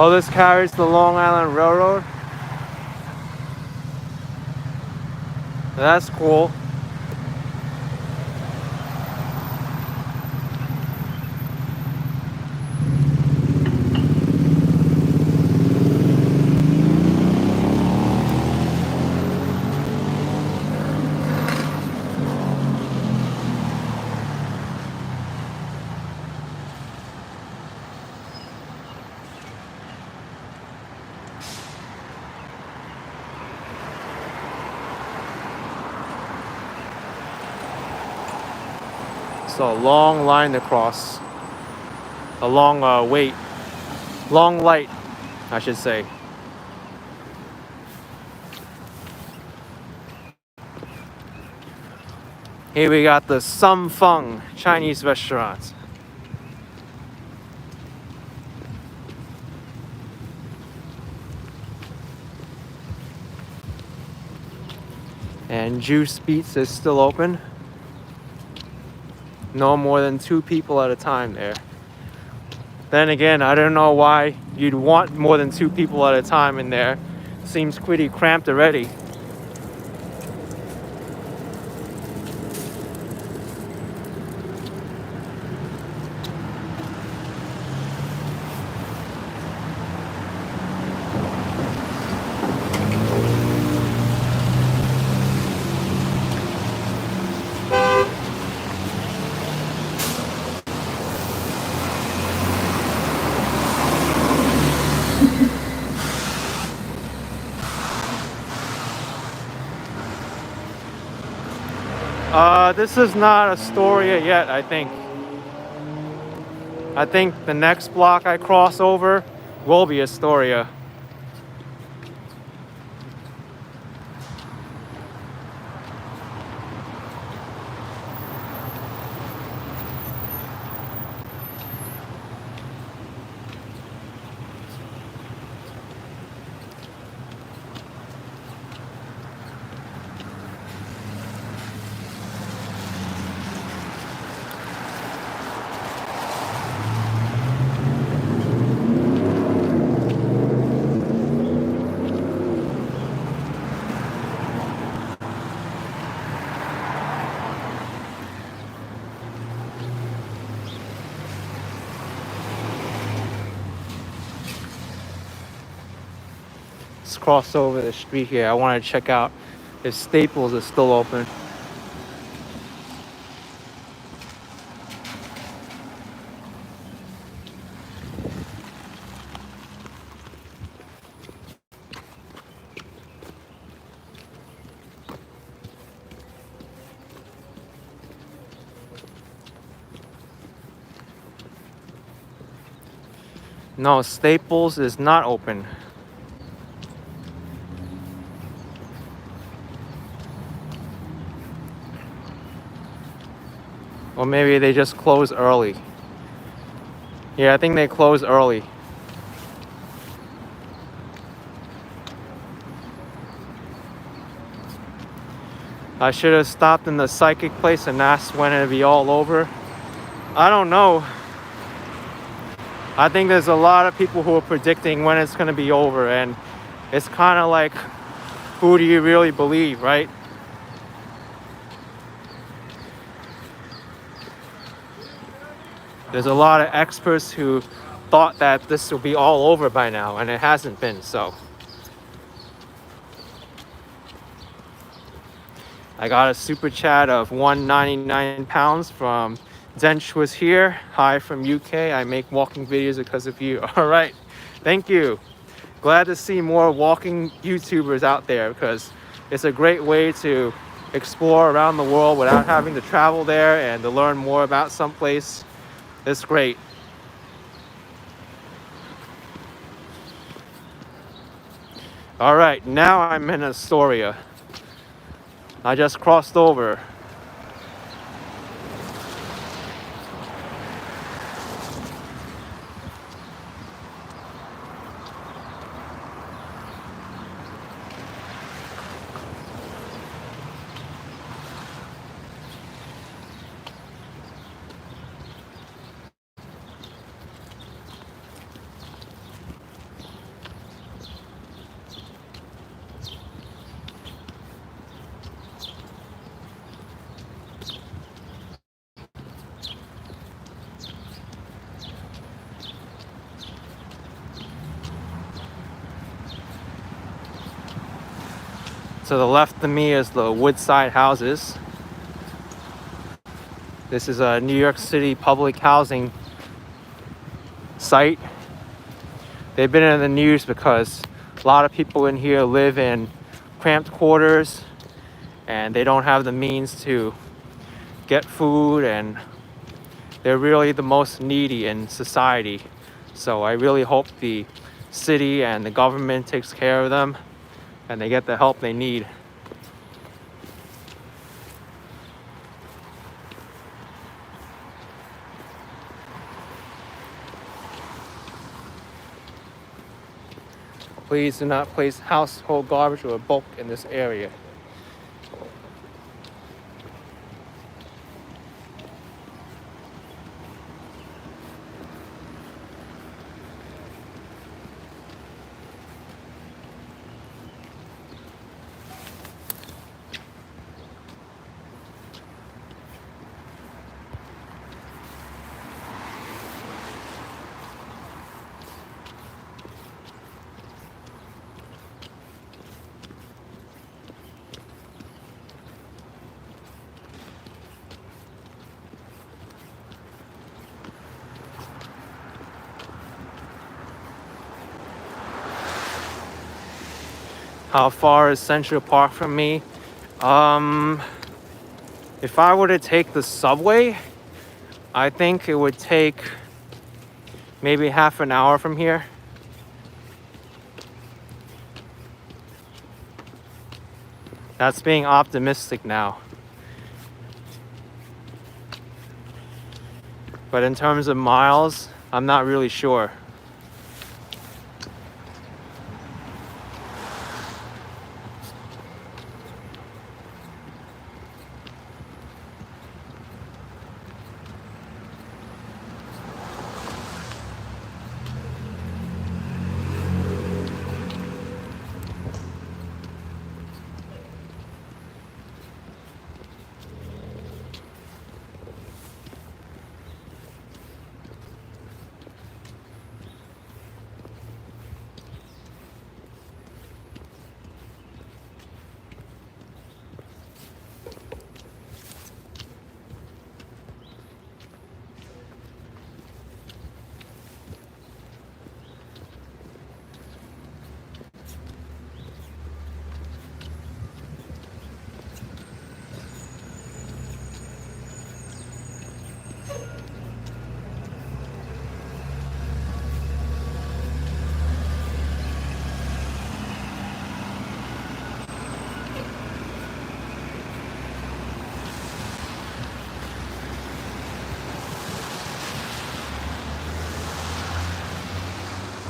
Oh, this carries the Long Island Railroad. That's cool. It's a long line to cross. A long wait. Long light, I should say. Here we got the Sum Fung Chinese restaurant. And Juice Beats is still open. No more than 2 people at a time there. Then again, I don't know why you'd want more than 2 people at a time in there. Seems pretty cramped already. This is not Astoria yet, I think. I think the next block I cross over will be Astoria. Let's cross over the street here. I want to check out if Staples is still open. No, Staples is not open. Or maybe they just close early. Yeah, I think they close early. I should have stopped in the psychic place and asked when it'd be all over. I don't know. I think there's a lot of people who are predicting when it's going to be over, and it's kind of like, who do you really believe, right? There's a lot of experts who thought that this will be all over by now, and it hasn't been. So I got a super chat of £1.99 from Dench was here. Hi from UK. I make walking videos because of you. All right, thank you. Glad to see more walking YouTubers out there, because it's a great way to explore around the world without having to travel there and to learn more about someplace. It's great. All right, now I'm in Astoria. I just crossed over. To the left of me is the Woodside Houses. This is a New York City public housing site. They've been in the news because a lot of people in here live in cramped quarters and they don't have the means to get food, and they're really the most needy in society. So I really hope the city and the government takes care of them and they get the help they need. Please do not place household garbage or bulk in this area. How far is Central Park from me? If I were to take the subway, I think it would take maybe half an hour from here. That's being optimistic now. But in terms of miles, I'm not really sure.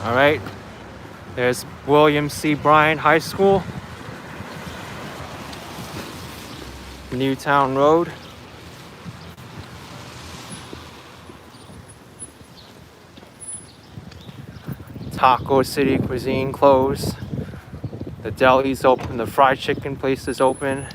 All right, there's William C. Bryan High School, Newtown Road. Taco City Cuisine closed. The deli's open, the fried chicken place is open.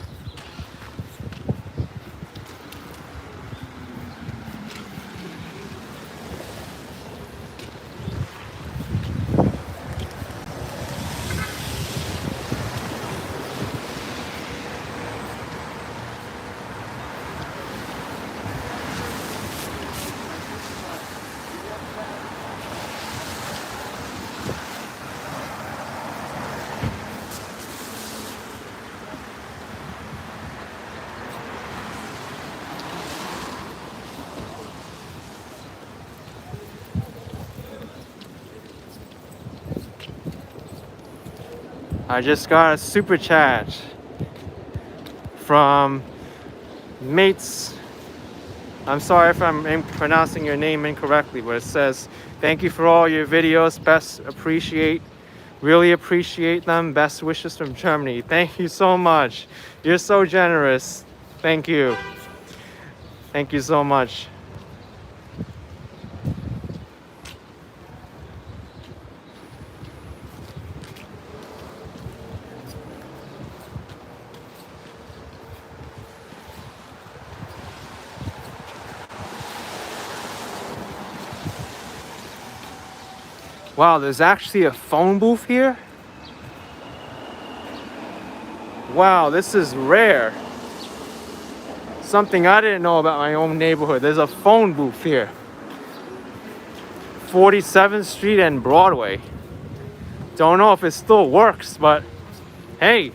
I just got a super chat from Mates. I'm sorry if I'm pronouncing your name incorrectly, but it says, thank you for all your videos. Really appreciate them. Best wishes from Germany. Thank you so much. You're so generous. Thank you. Thank you so much. Wow, there's actually a phone booth here? Wow, this is rare. Something I didn't know about my own neighborhood. There's a phone booth here. 47th Street and Broadway. Don't know if it still works, but hey,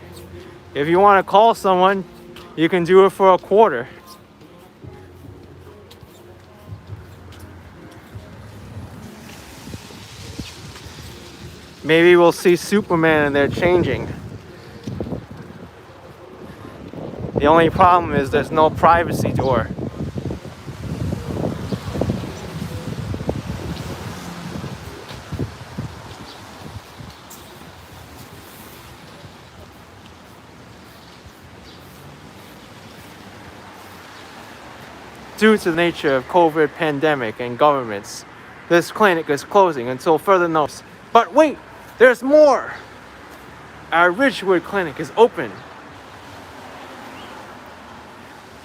if you want to call someone, you can do it for $0.25. Maybe we'll see Superman and they're changing. The only problem is there's no privacy door. Due to the nature of COVID pandemic and governments, this clinic is closing until further notice. But wait, there's more! Our Ridgewood clinic is open.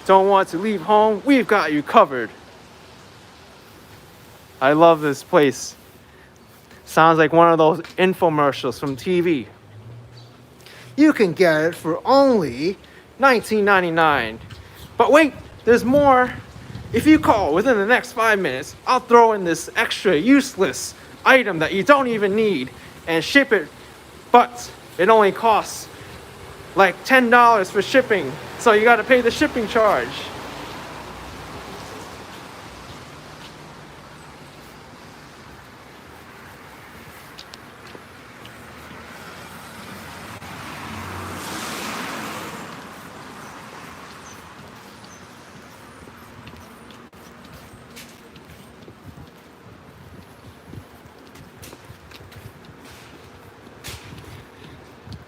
Don't want to leave home? We've got you covered. I love this place. Sounds like one of those infomercials from TV. You can get it for only $19.99. But wait, there's more. If you call within the next 5 minutes, I'll throw in this extra useless item that you don't even need and ship it. But it only costs like $10 for shipping. So you gotta pay the shipping charge.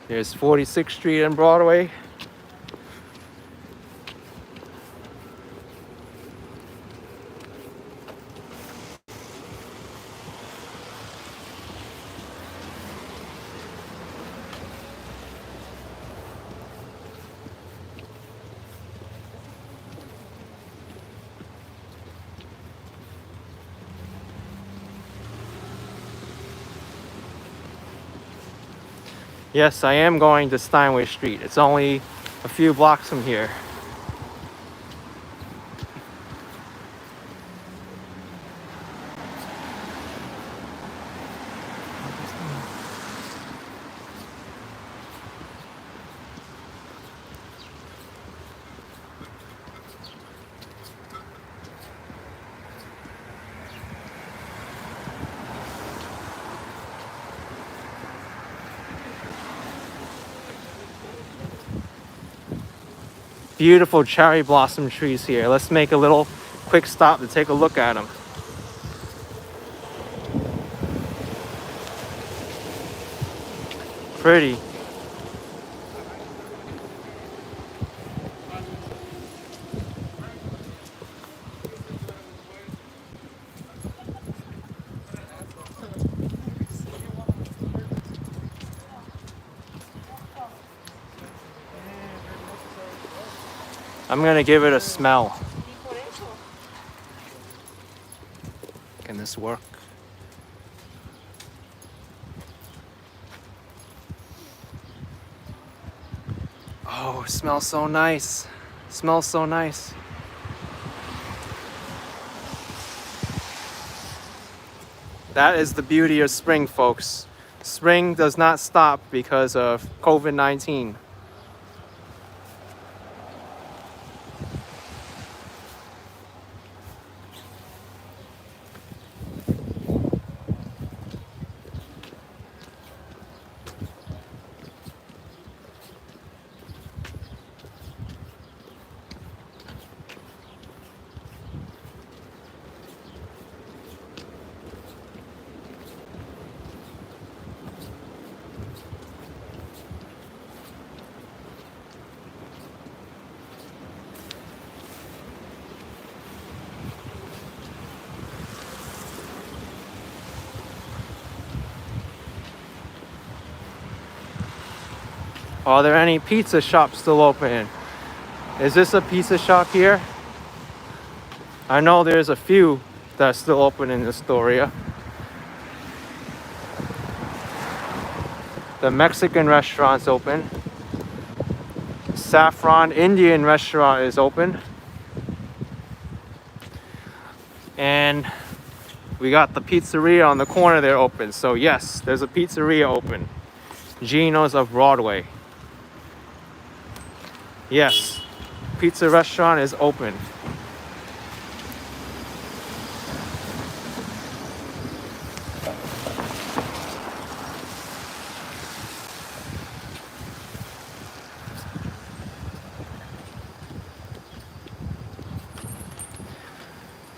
There's 46th Street and Broadway. Yes, I am going to Steinway Street. It's only a few blocks from here. Beautiful cherry blossom trees here. Let's make a little quick stop to take a look at them. pretty. I'm gonna give it a smell. Can this work? Oh, it smells so nice. It smells so nice. That is the beauty of spring, folks. Spring does not stop because of COVID-19. Are there any pizza shops still open? Is this a pizza shop here? I know there's a few that's still open in Astoria. The Mexican restaurant's open. Saffron Indian restaurant is open. And we got the pizzeria on the corner there open. So yes, there's a pizzeria open. Gino's of Broadway. Yes, pizza restaurant is open.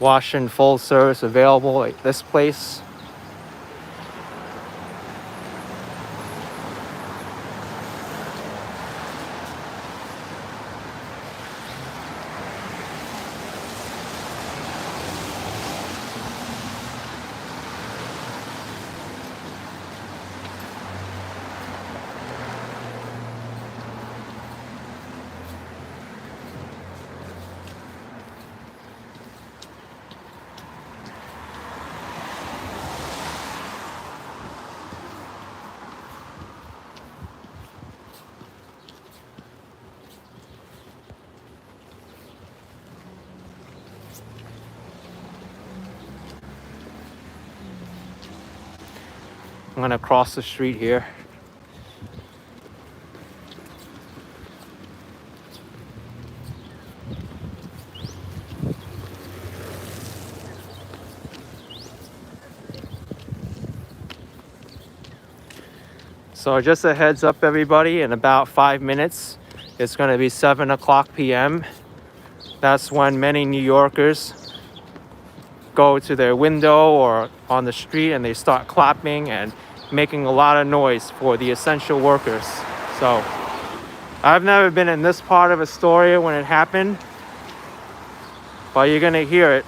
Washing full service available at this place. I'm gonna cross the street here. So just a heads up, everybody, in about 5 minutes, it's gonna be 7 o'clock p.m. That's when many New Yorkers go to their window or on the street and they start clapping and making a lot of noise for the essential workers. So I've never been in this part of Astoria when it happened, but you're gonna hear it.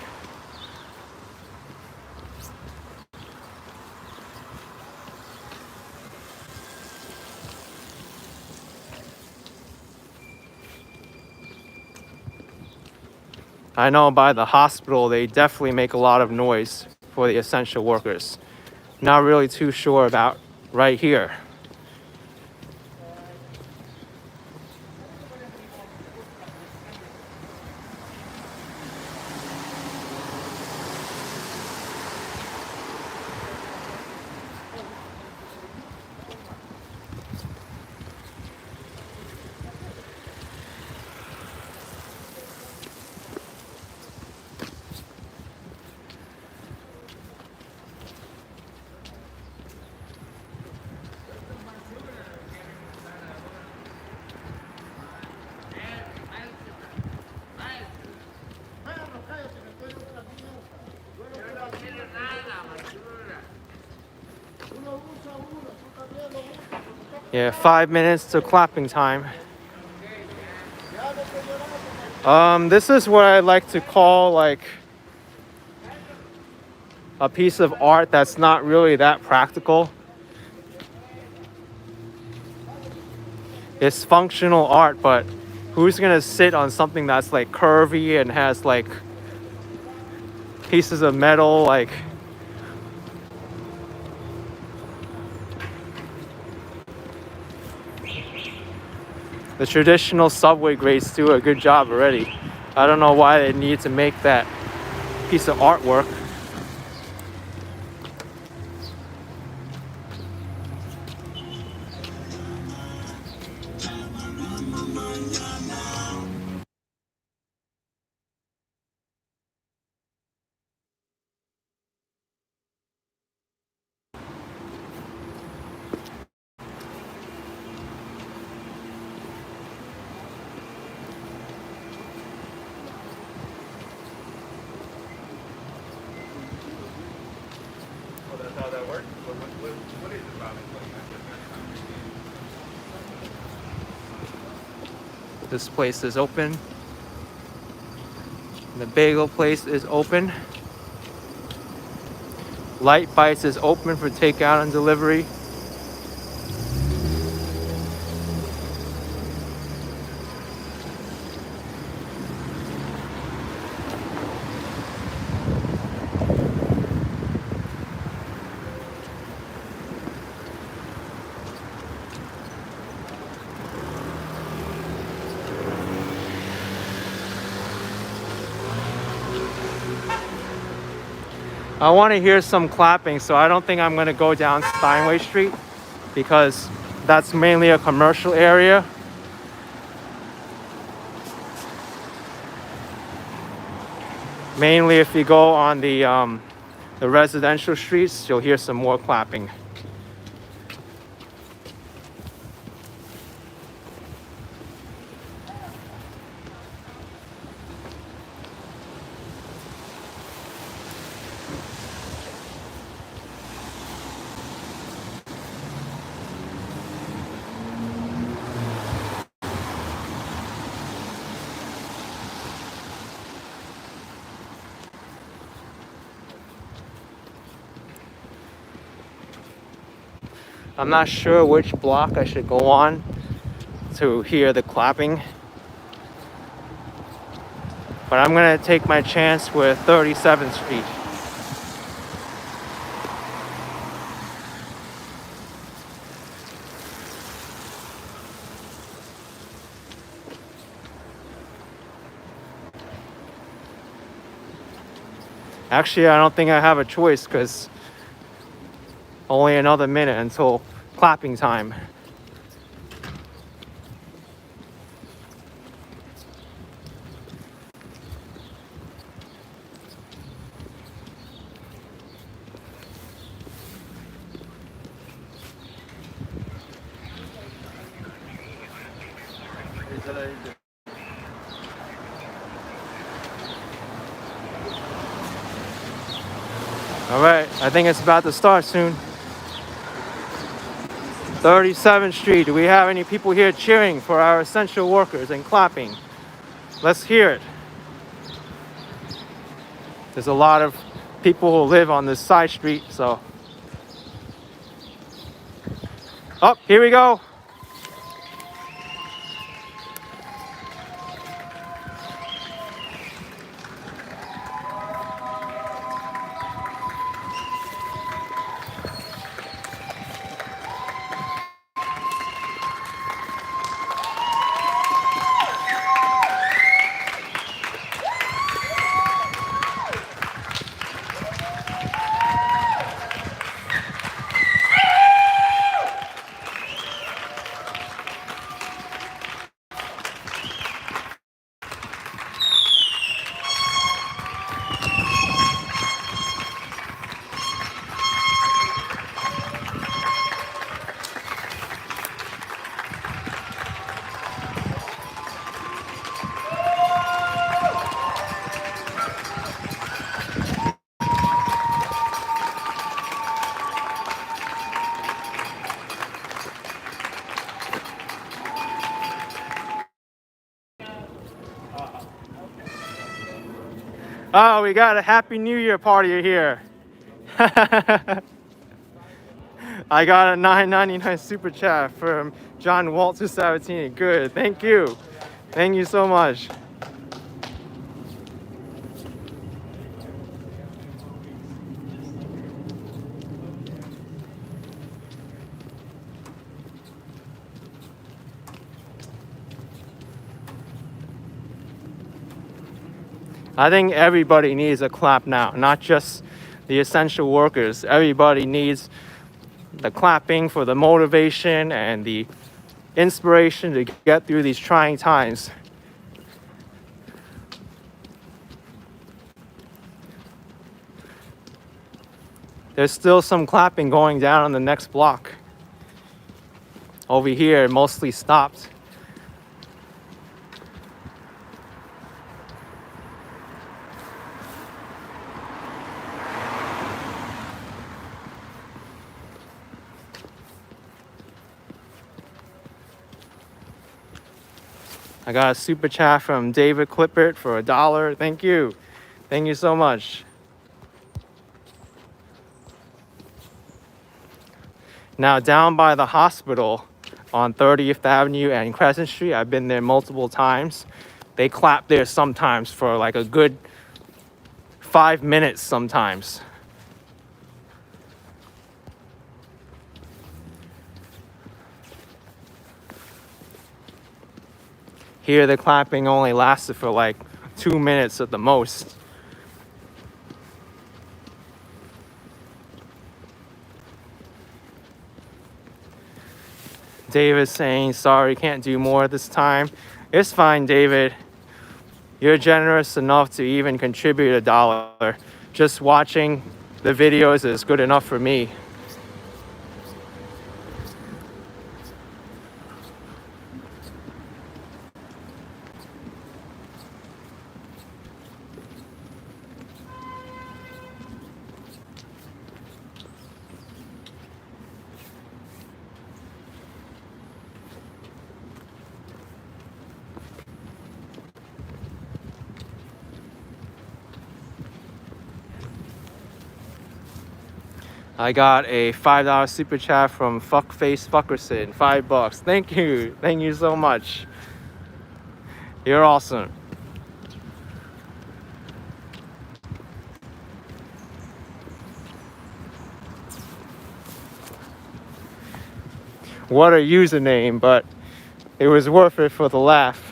I know by the hospital, they definitely make a lot of noise for the essential workers. Not really too sure about right here. Yeah, 5 minutes to clapping time. This is what I like to call like a piece of art that's not really that practical. It's functional art, but who's gonna sit on something that's like curvy and has like pieces of metal like the traditional subway grades do a good job already. I don't know why they need to make that piece of artwork. Well, that's how that works. What is it about it? This place is open. The bagel place is open. Light Bites is open for takeout and delivery. I want to hear some clapping, so I don't think I'm going to go down Steinway Street because that's mainly a commercial area. Mainly if you go on the residential streets, you'll hear some more clapping. I'm not sure which block I should go on to hear the clapping, but I'm gonna take my chance with 37th Street. Actually, I don't think I have a choice because only another minute until clapping time. All right, I think it's about to start soon. 37th Street, do we have any people here cheering for our essential workers and clapping? Let's hear it. There's a lot of people who live on this side street, so. Oh, here we go. Oh, we got a Happy New Year party here. I got a $9.99 super chat from John Walter 17. Good, thank you. Thank you so much. I think everybody needs a clap now, not just the essential workers. Everybody needs the clapping for the motivation and the inspiration to get through these trying times. There's still some clapping going down on the next block. Over here, it mostly stopped. I got a super chat from David Clippert for $1. Thank you. Thank you so much. Now down by the hospital on 30th Avenue and Crescent Street, I've been there multiple times. They clap there sometimes for like a good 5 minutes sometimes. Here the clapping only lasted for like 2 minutes at the most. David saying, sorry, can't do more this time. It's fine, David. You're generous enough to even contribute $1. Just watching the videos is good enough for me. I got a $5 super chat from Fuckface Fuckerson, $5. Thank you so much. You're awesome. What a username, but it was worth it for the laugh.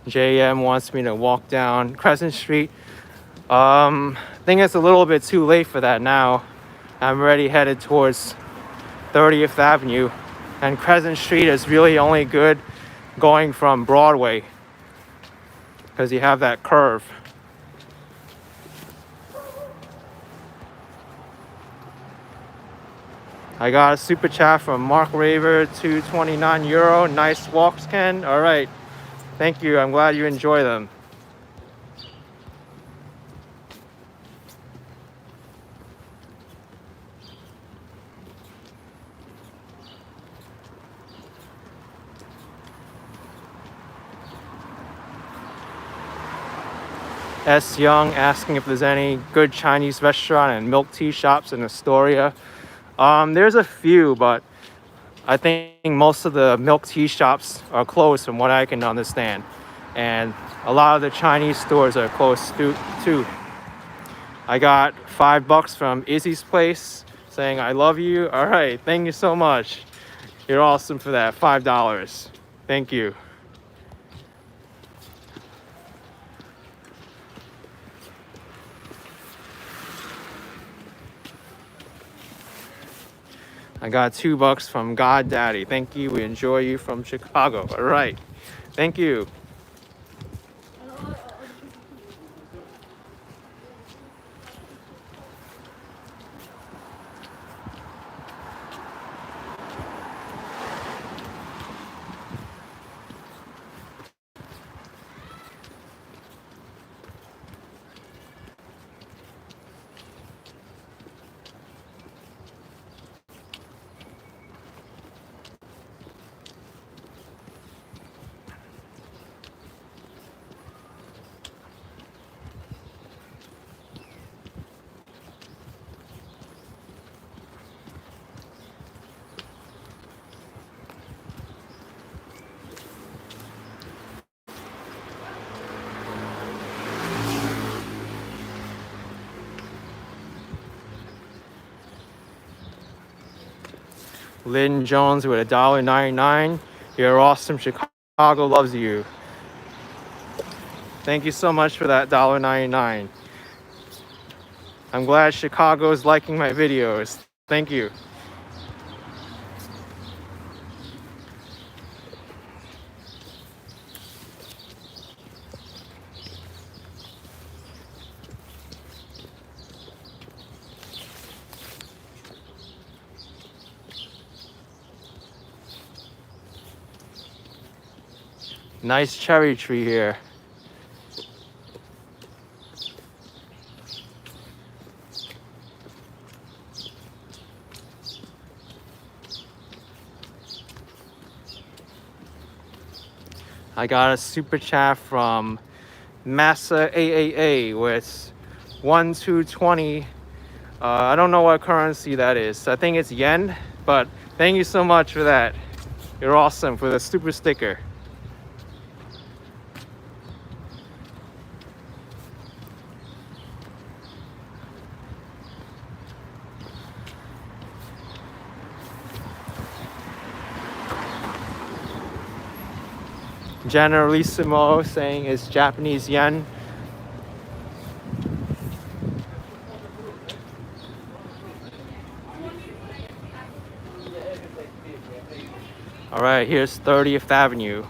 JM wants me to walk down Crescent Street. I think it's a little bit too late for that now. I'm already headed towards 30th Avenue, and Crescent Street is really only good going from Broadway because you have that curve. I got a super chat from Mark Raver, €229. Nice walks, Ken. All right. Thank you. I'm glad you enjoy them. S. Young asking if there's any good Chinese restaurant and milk tea shops in Astoria. There's a few, but I think most of the milk tea shops are closed from what I can understand. And a lot of the Chinese stores are closed too. I got $5 from Izzy's place saying, I love you. All right, thank you so much. You're awesome for that, $5. Thank you. I got $2 from God Daddy. Thank you. We enjoy you from Chicago. All right. Thank you. Lynn Jones with $1.99. You're awesome. Chicago loves you. Thank you so much for that $1.99. I'm glad Chicago is liking my videos. Thank you. Nice cherry tree here. I got a super chat from Massa AAA with 1-2-20. I don't know what currency that is. I think it's yen, but thank you so much for that. You're awesome for the super sticker. Generalissimo saying it's Japanese yen. All right, here's 30th Avenue.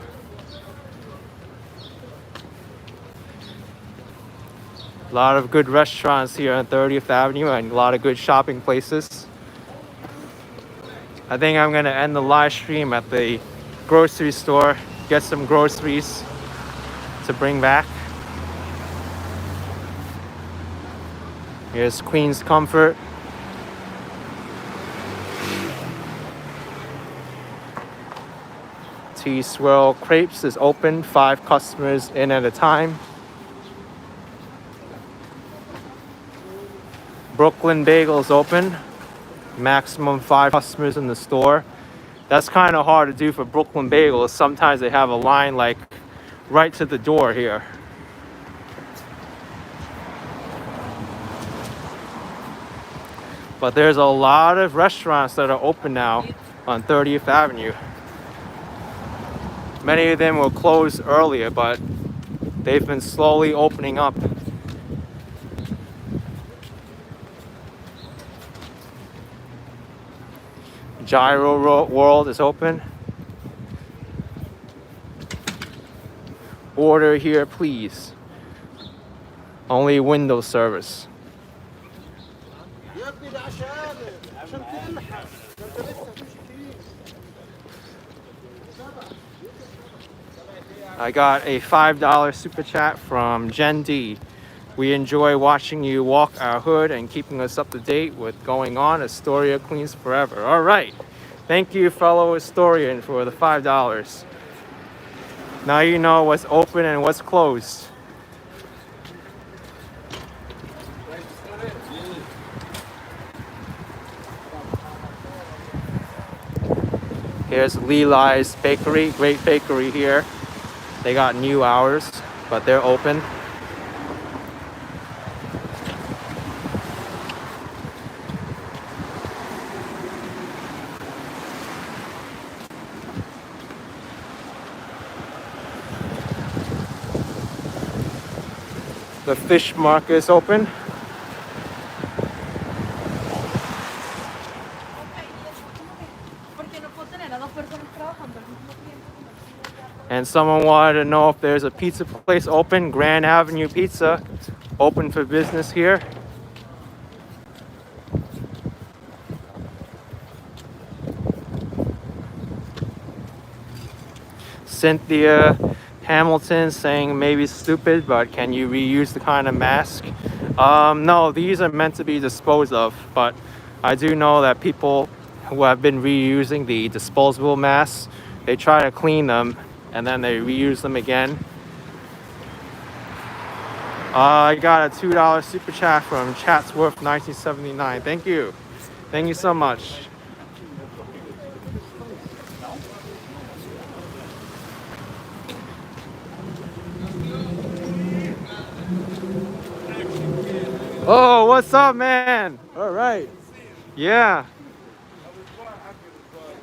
A lot of good restaurants here on 30th Avenue and a lot of good shopping places. I think I'm gonna end the live stream at the grocery store, get some groceries to bring back. Here's Queen's Comfort. T-Swirl Crepes is open, 5 customers in at a time. Brooklyn Bagel's open, maximum 5 customers in the store. That's kind of hard to do for Brooklyn Bagels. Sometimes they have a line like right to the door here. But there's a lot of restaurants that are open now on 30th Avenue. Many of them were closed earlier, but they've been slowly opening up. Gyro World is open. Order here, please. Only window service. I got a $5 super chat from Jen D. We enjoy watching you walk our hood and keeping us up to date with going on. Astoria, Queens forever. All right. Thank you, fellow Astorian, for the $5. Now you know what's open and what's closed. Here's Levi's Bakery, great bakery here. They got new hours, but they're open. The fish market is open. And someone wanted to know if there's a pizza place open. Grand Avenue Pizza, open for business here. Cynthia Hamilton saying maybe stupid, but can you reuse the kind of mask? No, these are meant to be disposed of, but I do know that people who have been reusing the disposable masks, they try to clean them and then they reuse them again. I got a $2 super chat from Chatsworth 1979. Thank you. Thank you so much. Oh, what's up, man? All right. Yeah.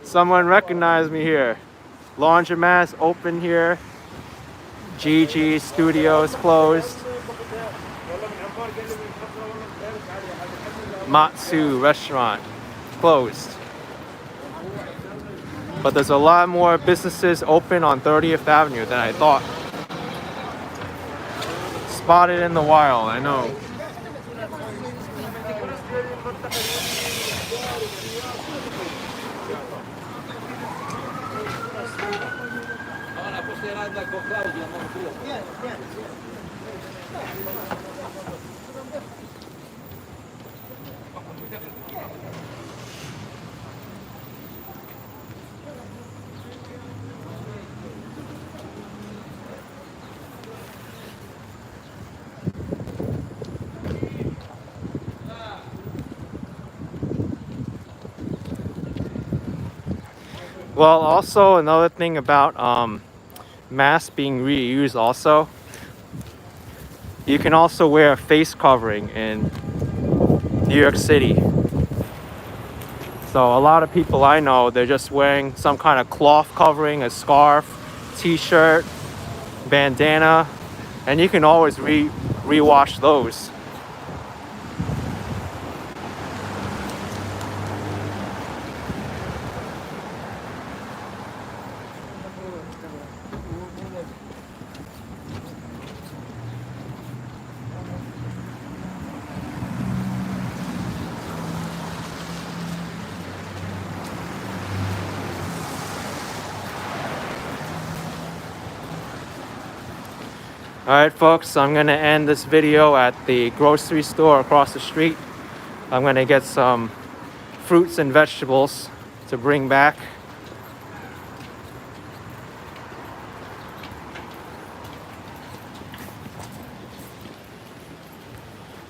Someone recognized me here. Laundromat's open here. GG Studios closed. Matsu restaurant closed. But there's a lot more businesses open on 30th Avenue than I thought. Spotted in the wild, I know. Well, also another thing about masks being reused also, you can also wear a face covering in New York City. So a lot of people I know, they're just wearing some kind of cloth covering, a scarf, t-shirt, bandana, and you can always rewash those. Alright folks, I'm gonna end this video at the grocery store across the street. I'm gonna get some fruits and vegetables to bring back.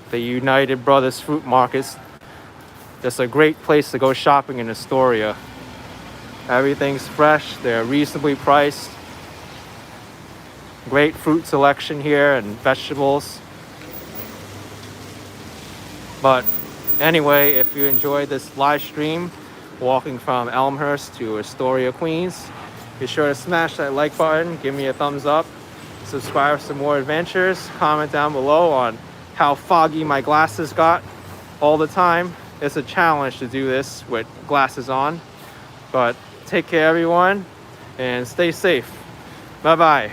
The United Brothers Fruit Markets. Just a great place to go shopping in Astoria. Everything's fresh, they're reasonably priced. Great fruit selection here and vegetables. But anyway, if you enjoyed this live stream, walking from Elmhurst to Astoria, Queens, be sure to smash that like button, give me a thumbs up, subscribe for some more adventures, comment down below on how foggy my glasses got all the time. It's a challenge to do this with glasses on. But take care everyone and stay safe. Bye bye.